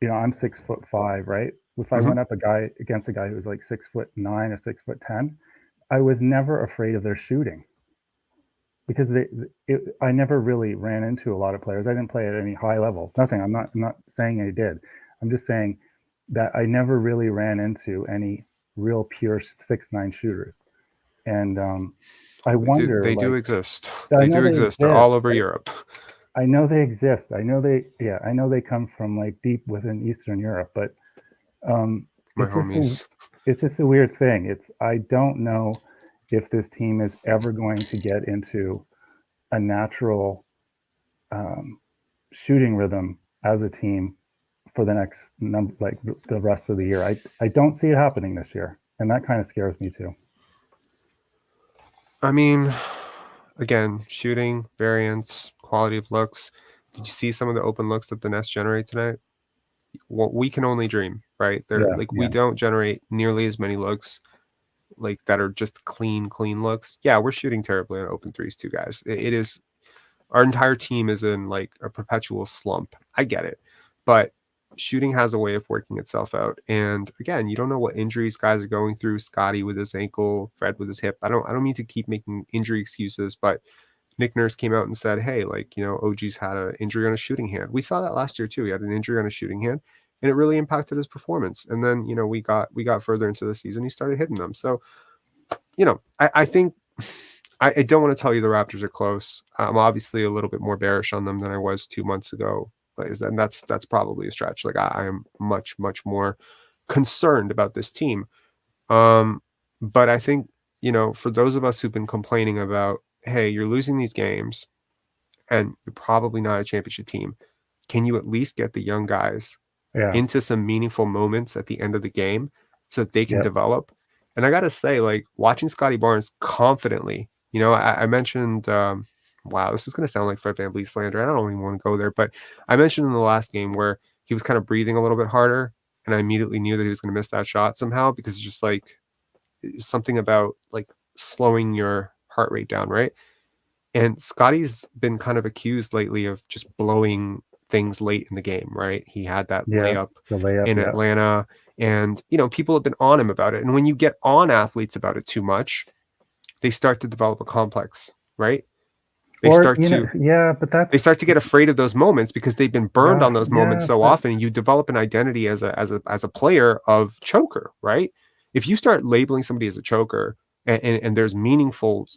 you know, I'm 6'5", right? If I went up against a guy who was like 6'9" or 6'10", I was never afraid of their shooting. because I never really ran into a lot of players. I didn't play at any high level. Nothing. I'm not saying I did. I'm just saying that I never really ran into any real pure 6'9" shooters. And I wonder. They like, do exist. They do exist. They're all over Europe. I know they exist. I know they come from like deep within Eastern Europe, but it's just a weird thing. I don't know if this team is ever going to get into a natural shooting rhythm as a team for the next the rest of the year. I don't see it happening this year, and that kind of scares me too. I mean, again, shooting, variance, quality of looks. Did you see some of the open looks that the Nets generate tonight? Well, we can only dream, right? We don't generate nearly as many looks like that are just clean looks. Yeah, we're shooting terribly on open threes too, guys. It is, our entire team is in like a perpetual slump. I get it, but shooting has a way of working itself out. And again, you don't know what injuries guys are going through. Scottie with his ankle, Fred with his hip. I don't mean to keep making injury excuses, but Nick Nurse came out and said, hey, like, OG's had an injury on a shooting hand. We saw that last year too. He had an injury on a shooting hand, and it really impacted his performance. And then, we got further into the season, he started hitting them. So, I think I don't want to tell you the Raptors are close. I'm obviously a little bit more bearish on them than I was 2 months ago. And that's probably a stretch. Like I am much more concerned about this team. But I think, for those of us who've been complaining about, hey, you're losing these games and you're probably not a championship team, can you at least get the young guys into some meaningful moments at the end of the game so that they can develop? And I got to say, like, watching Scottie Barnes confidently, I mentioned, wow, this is going to sound like Fred VanVleet slander. I don't even want to go there, but I mentioned in the last game where he was kind of breathing a little bit harder, and I immediately knew that he was going to miss that shot somehow, because it's just like something about like slowing your heart rate down, right? And Scottie's been kind of accused lately of just blowing things late in the game, right? He had that layup in Atlanta, and people have been on him about it. And when you get on athletes about it too much, they start to develop a complex, right? They start to get afraid of those moments because they've been burned on those moments so often. And you develop an identity as a player of choker, right? If you start labeling somebody as a choker, and there's meaningful,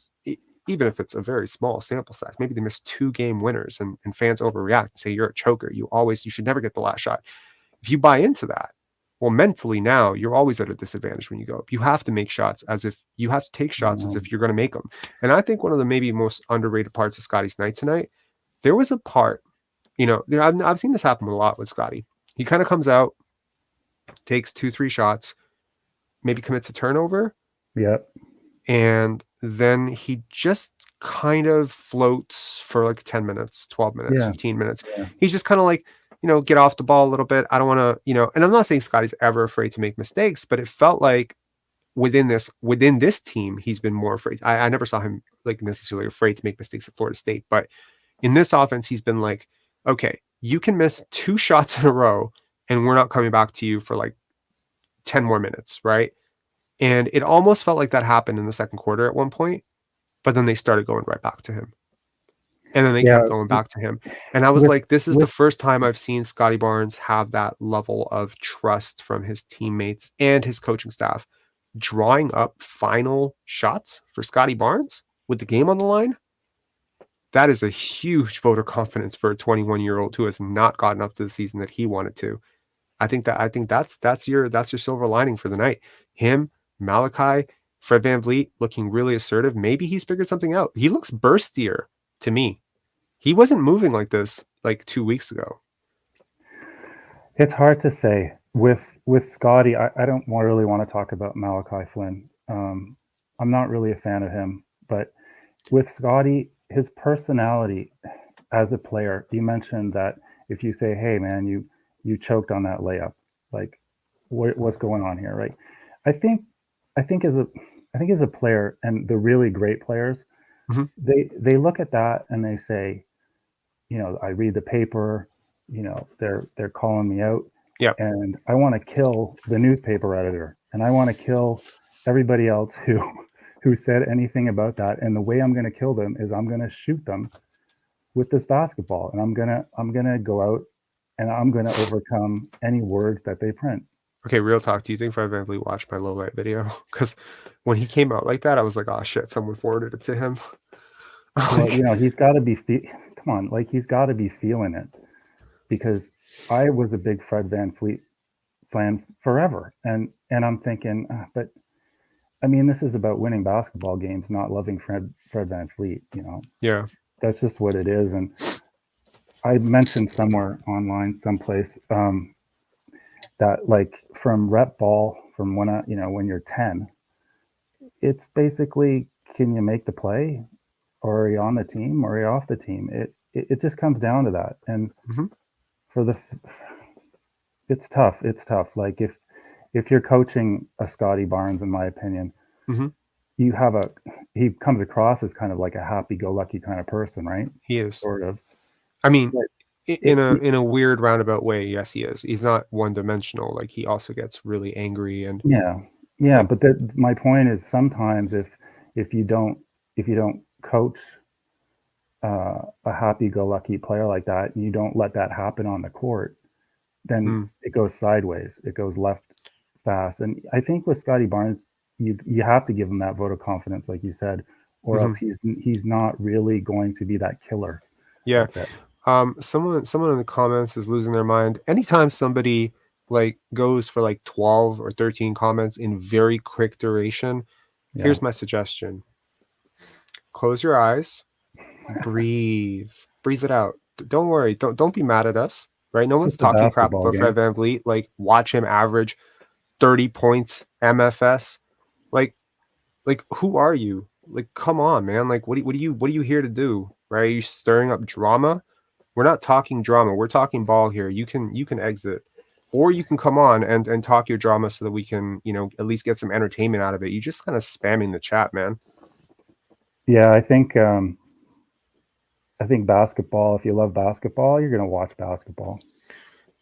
even if it's a very small sample size, maybe they miss 2 game winners and fans overreact and say you're a choker. You should never get the last shot. If you buy into that, well, mentally now you're always at a disadvantage when you go up. You have to make shots as if you have to take shots as if you're going to make them. And I think one of the maybe most underrated parts of Scottie's night tonight, there was a part, I've seen this happen a lot with Scottie. He kind of comes out, takes 2-3 shots, maybe commits a turnover. Yep. And then he just kind of floats for like 10 minutes, 12 minutes, 15 minutes. Yeah. He's just kind of like, get off the ball a little bit. I don't want to, and I'm not saying Scottie's ever afraid to make mistakes, but it felt like within this team, he's been more afraid. I never saw him like necessarily afraid to make mistakes at Florida State, but in this offense, he's been like, okay, you can miss 2 shots in a row and we're not coming back to you for like 10 more minutes, right? And it almost felt like that happened in the second quarter at one point, but then they started going right back to him. And then they kept going back to him. And I was like, this is the first time I've seen Scottie Barnes have that level of trust from his teammates and his coaching staff, drawing up final shots for Scottie Barnes with the game on the line. That is a huge vote of confidence for a 21-year-old who has not gotten up to the season that he wanted to. I think that's your silver lining for the night. Him, Malachi, Fred VanVleet looking really assertive. Maybe he's figured something out. He looks burstier to me. He wasn't moving like this like 2 weeks ago. It's hard to say. With Scottie, I don't really want to talk about Malachi Flynn. I'm not really a fan of him. But with Scottie, his personality as a player, you mentioned that if you say, hey, man, you choked on that layup, like what's going on here, right? I think as a player, and the really great players, they look at that and they say, I read the paper, they're calling me out, and I want to kill the newspaper editor, and I want to kill everybody else who who said anything about that. And the way I'm going to kill them is I'm going to shoot them with this basketball, and I'm gonna go out and I'm gonna overcome any words that they print. Okay, real talk. Do you think Fred VanVleet watched my low light video? Because when he came out like that, I was like, oh shit, someone forwarded it to him. Well, you know, he's got to be come on, like he's got to be feeling it, because I was a big Fred VanVleet fan forever, and I'm thinking, but I mean, this is about winning basketball games, not loving Fred VanVleet. You know, yeah, that's just what it is. And I mentioned somewhere online, someplace, that like from rep ball, from when when you're 10, it's basically, can you make the play, or are you on the team, or are you off the team? It just comes down to that. And for it's tough. It's tough. Like if you're coaching a Scottie Barnes, in my opinion, you have he comes across as kind of like a happy-go-lucky kind of person, right? He is, sort of. I mean, in a weird roundabout way, yes, he is. He's not one-dimensional. Like, he also gets really angry and yeah. But my point is, sometimes if you don't coach a happy-go-lucky player like that, and you don't let that happen on the court, then it goes sideways. It goes left fast. And I think with Scottie Barnes, you have to give him that vote of confidence, like you said, or else he's not really going to be that killer. Yeah. Someone in the comments is losing their mind. Anytime somebody like goes for like 12 or 13 comments in very quick duration, here's my suggestion. Close your eyes, breathe it out. Don't worry. Don't be mad at us, right? No one's talking crap about Fred VanVleet. Like, watch him average 30 points MFS. Like who are you? Like, come on, man. Like, what are you here to do? Right? Are you stirring up drama? We're not talking drama. We're talking ball here. You can exit, or you can come on and talk your drama so that we can, at least get some entertainment out of it. You just kind of spamming the chat, man. Yeah, I think basketball, if you love basketball, you're going to watch basketball.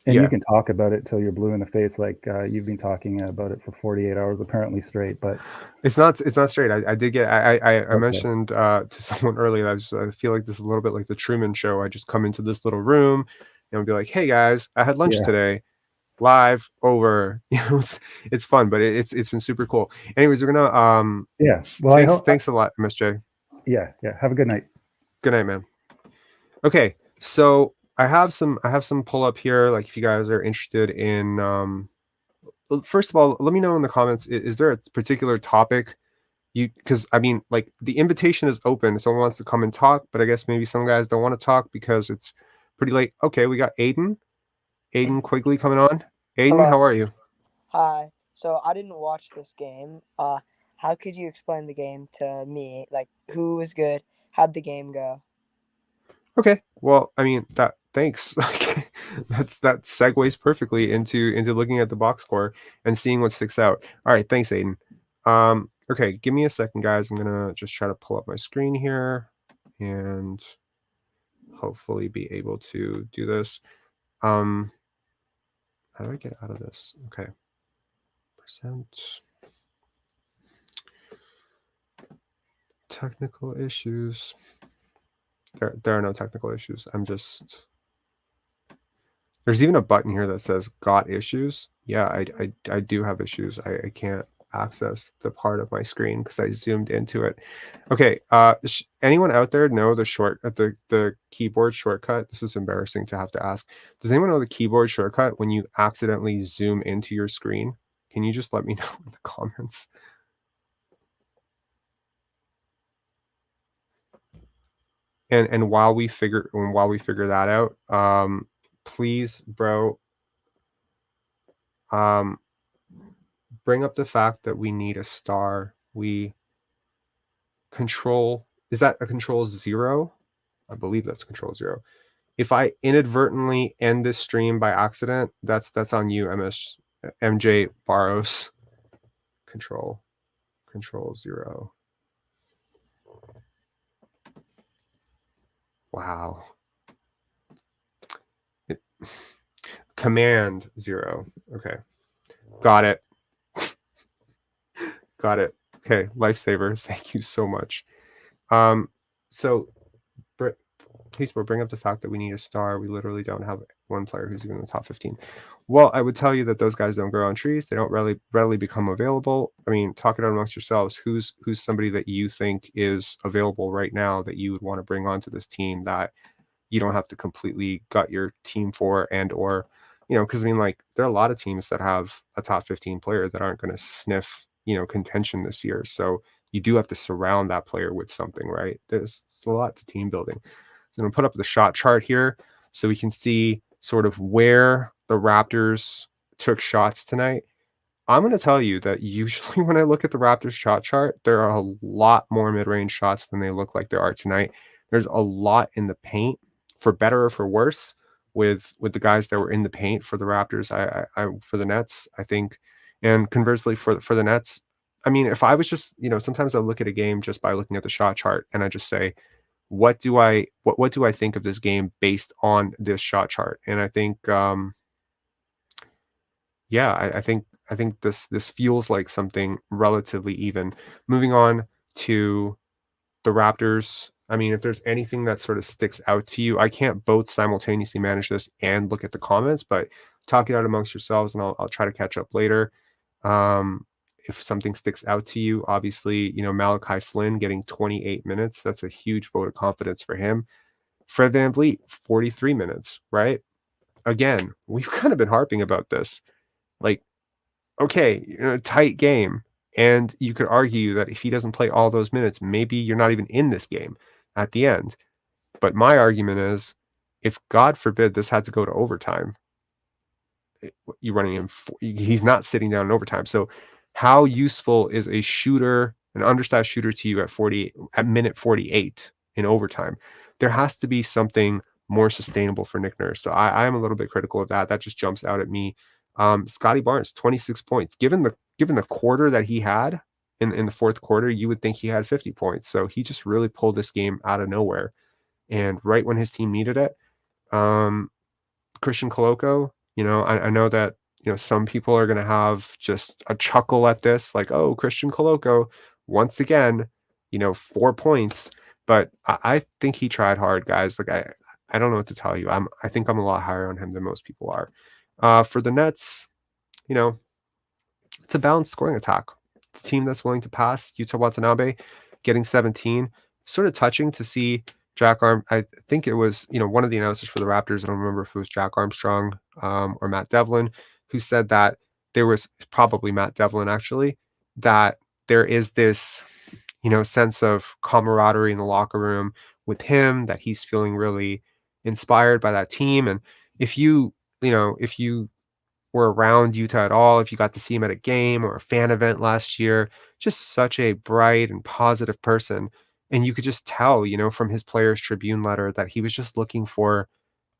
And you can talk about it till you're blue in the face, like you've been talking about it for 48 hours, apparently straight. But it's not straight. I did get. I mentioned to someone earlier. I feel like this is a little bit like the Truman Show. I just come into this little room and be like, "Hey guys, I had lunch today, live over." It's fun, but it's been super cool. Anyways, we're gonna Well, thanks a lot, Miss J. Yeah. Have a good night. Good night, man. Okay, so I have some pull up here. Like, if you guys are interested in, first of all, let me know in the comments. Is there a particular topic because I mean, like, the invitation is open. If someone wants to come and talk, but I guess maybe some guys don't want to talk because it's pretty late. Okay, we got Aiden Quigley coming on. Aiden, hello. How are you? Hi. So I didn't watch this game. How could you explain the game to me? Like, who was good? How'd the game go? Okay. Well, I mean, thanks. that segues perfectly into looking at the box score and seeing what sticks out. All right, thanks, Aiden. Okay, give me a second, guys. I'm gonna just try to pull up my screen here and hopefully be able to do this. How do I get out of this? Okay. Percent. Technical issues. There are no technical issues. There's even a button here that says got issues. Yeah, I do have issues. I can't access the part of my screen because I zoomed into it. Okay, anyone out there know the keyboard shortcut? This is embarrassing to have to ask. Does anyone know the keyboard shortcut when you accidentally zoom into your screen? Can you just let me know in the comments? And while we figure that out, please, bro, bring up the fact that we need a star. Is that a control 0? I believe that's control 0. If I inadvertently end this stream by accident, that's on you, MJ Barros. Control 0. Wow. Command 0. Okay. Got it. Okay, lifesaver. Thank you so much. So please bring up the fact that we need a star. We literally don't have one player who's even in the top 15. Well, I would tell you that those guys don't grow on trees. They don't readily become available. I mean, talk it out amongst yourselves. Who's somebody that you think is available right now that you would want to bring onto this team that you don't have to completely gut your team for, and or, you know, because I mean, like, there are a lot of teams that have a top 15 player that aren't going to sniff, you know, contention this year. So you do have to surround that player with something, right? There's a lot to team building. So I'm going to put up the shot chart here so we can see sort of where the Raptors took shots tonight. I'm going to tell you that usually when I look at the Raptors shot chart, there are a lot more mid-range shots than they look like there are tonight. There's a lot in the paint, for better or for worse, with the guys that were in the paint for the Raptors. I for the Nets, I think, and conversely for the Nets, I mean, if I was just, you know, sometimes I look at a game just by looking at the shot chart and I just say, what do I think of this game based on this shot chart? And I think, yeah, I think this feels like something relatively even. Moving on to the Raptors. I mean, if there's anything that sort of sticks out to you, I can't both simultaneously manage this and look at the comments, but talk it out amongst yourselves, and I'll try to catch up later. If something sticks out to you, obviously, you know, Malachi Flynn getting 28 minutes, that's a huge vote of confidence for him. Fred VanVleet, 43 minutes, right? Again, we've kind of been harping about this. Like, okay, you know, tight game. And you could argue that if he doesn't play all those minutes, maybe you're not even in this game at the end. But my argument is, if God forbid this had to go to overtime, you're running him. He's not sitting down in overtime. So how useful is a shooter, an undersized shooter to you at minute 48 in overtime? There has to be something more sustainable for Nick Nurse. So I am a little bit critical of that. That just jumps out at me. Scottie Barnes, 26 points. Given the quarter that he had in the fourth quarter, you would think he had 50 points. So he just really pulled this game out of nowhere. And right when his team needed it, Christian Coloco, you know, I know that, you know, some people are going to have just a chuckle at this, like, oh, Christian Coloco, once again, you know, 4 points. But I think he tried hard, guys. Like, I don't know what to tell you. I think I'm a lot higher on him than most people are. For the Nets, you know, it's a balanced scoring attack. The team that's willing to pass, Yuta Watanabe, getting 17. Sort of touching to see I think it was, you know, one of the announcers for the Raptors, I don't remember if it was Jack Armstrong or Matt Devlin, who said that there was, probably Matt Devlin actually, that there is this, you know, sense of camaraderie in the locker room with him, that he's feeling really inspired by that team. And if you were around Utah at all, if you got to see him at a game or a fan event last year, just such a bright and positive person. And you could just tell, you know, from his Players Tribune letter that he was just looking for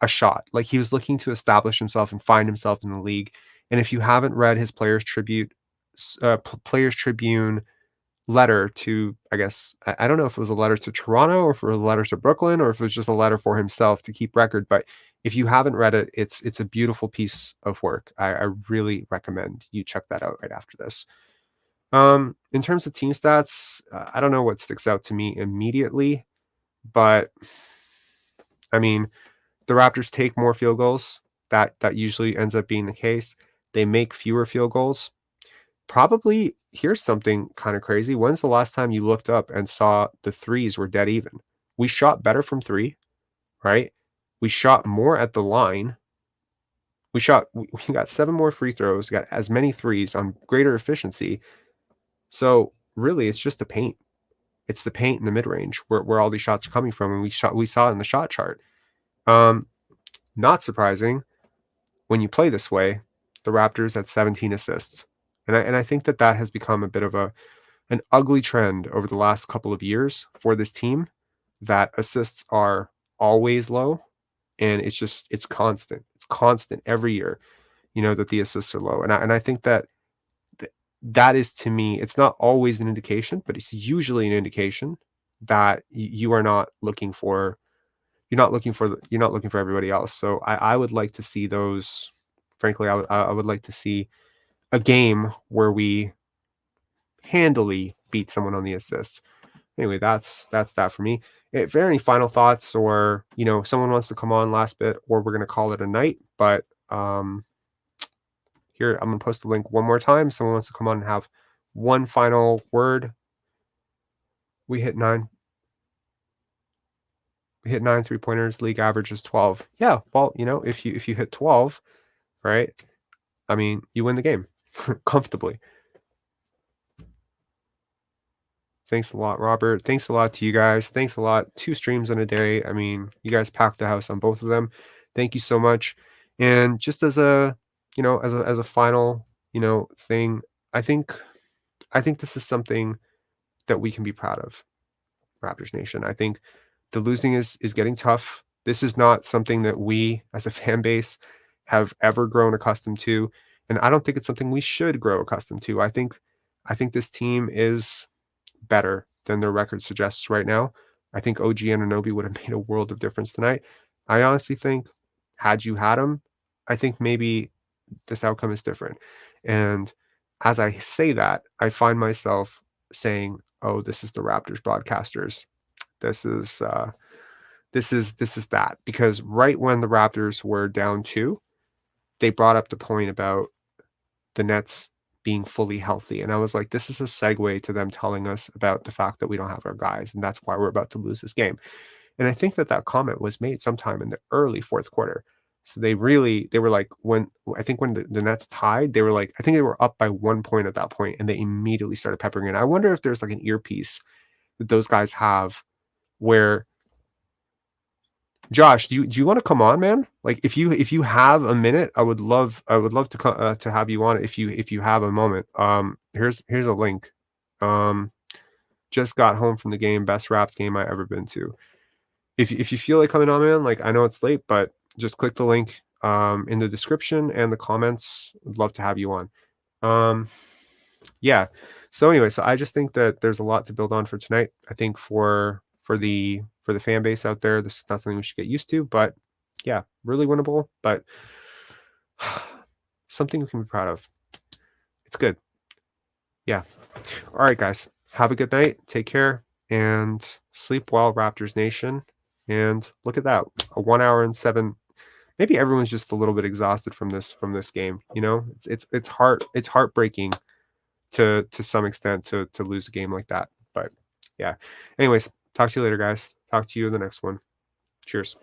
a shot. Like, he was looking to establish himself and find himself in the league. And if you haven't read his Players Tribune letter to, I guess, I don't know if it was a letter to Toronto or if it was a letter to Brooklyn or if it was just a letter for himself to keep record. But if you haven't read it, it's a beautiful piece of work. I really recommend you check that out right after this. In terms of team stats, I don't know what sticks out to me immediately, but I mean, the Raptors take more field goals. That usually ends up being the case. They make fewer field goals. Probably, here's something kind of crazy. When's the last time you looked up and saw the threes were dead even? We shot better from three, right? We shot more at the line. We got 7 more free throws, got as many threes on greater efficiency. So really, it's just the paint. It's the paint in the mid-range where all these shots are coming from, and we saw it in the shot chart. Not surprising, when you play this way, the Raptors had 17 assists. And I think that has become a bit of an ugly trend over the last couple of years for this team, that assists are always low, and it's constant. It's constant every year, you know, that the assists are low. And I think that is, to me, it's not always an indication, but it's usually an indication that you are not looking for everybody else. So I would like to see those. Frankly, I would like to see a game where we handily beat someone on the assists. Anyway, that's that for me. If there are any final thoughts, or someone wants to come on last bit, or we're gonna call it a night. But here I'm gonna post the link one more time. Someone wants to come on and have one final word. We hit 9 3-pointers. League average is 12. Yeah, well, if you hit 12, right? I mean, you win the game comfortably. Thanks a lot, Robert. Thanks a lot to you guys. Thanks a lot. 2 streams in a day. I mean, you guys packed the house on both of them. Thank you so much. And just as a, as a final, thing, I think this is something that we can be proud of, Raptors Nation. I think the losing is getting tough. This is not something that we as a fan base have ever grown accustomed to. And I don't think it's something we should grow accustomed to. I think this team is better than their record suggests right now. I think OG Anunoby would have made a world of difference tonight. I honestly think, had you had him, I think maybe this outcome is different. And as I say that, I find myself saying, "Oh, this is the Raptors broadcasters. This is that." Because right when the Raptors were down 2, they brought up the point about the Nets being fully healthy. And I was like, this is a segue to them telling us about the fact that we don't have our guys, and that's why we're about to lose this game. And I think that comment was made sometime in the early 4th quarter. So they were like, when the Nets tied, they were like, I think they were up by 1 point at that point, and they immediately started peppering in. I wonder if there's like an earpiece that those guys have where, Josh, do you want to come on, man? Like, if you have a minute, I would love to have you on if you have a moment. Here's a link. Just got home from the game, best Raps game I ever been to. If you feel like coming on, man, like, I know it's late, but just click the link in the description and the comments. Would love to have you on. Yeah. So anyway, so I just think that there's a lot to build on for tonight. I think for the fan base out there, this is not something we should get used to, but yeah, really winnable, but something we can be proud of. It's good. Yeah. All right, guys. Have a good night. Take care and sleep well, Raptors Nation. And look at that. A 1 hour and 7. Maybe everyone's just a little bit exhausted from this game. It's heartbreaking to some extent to lose a game like that. But yeah. Anyways, talk to you later, guys. Talk to you in the next one. Cheers.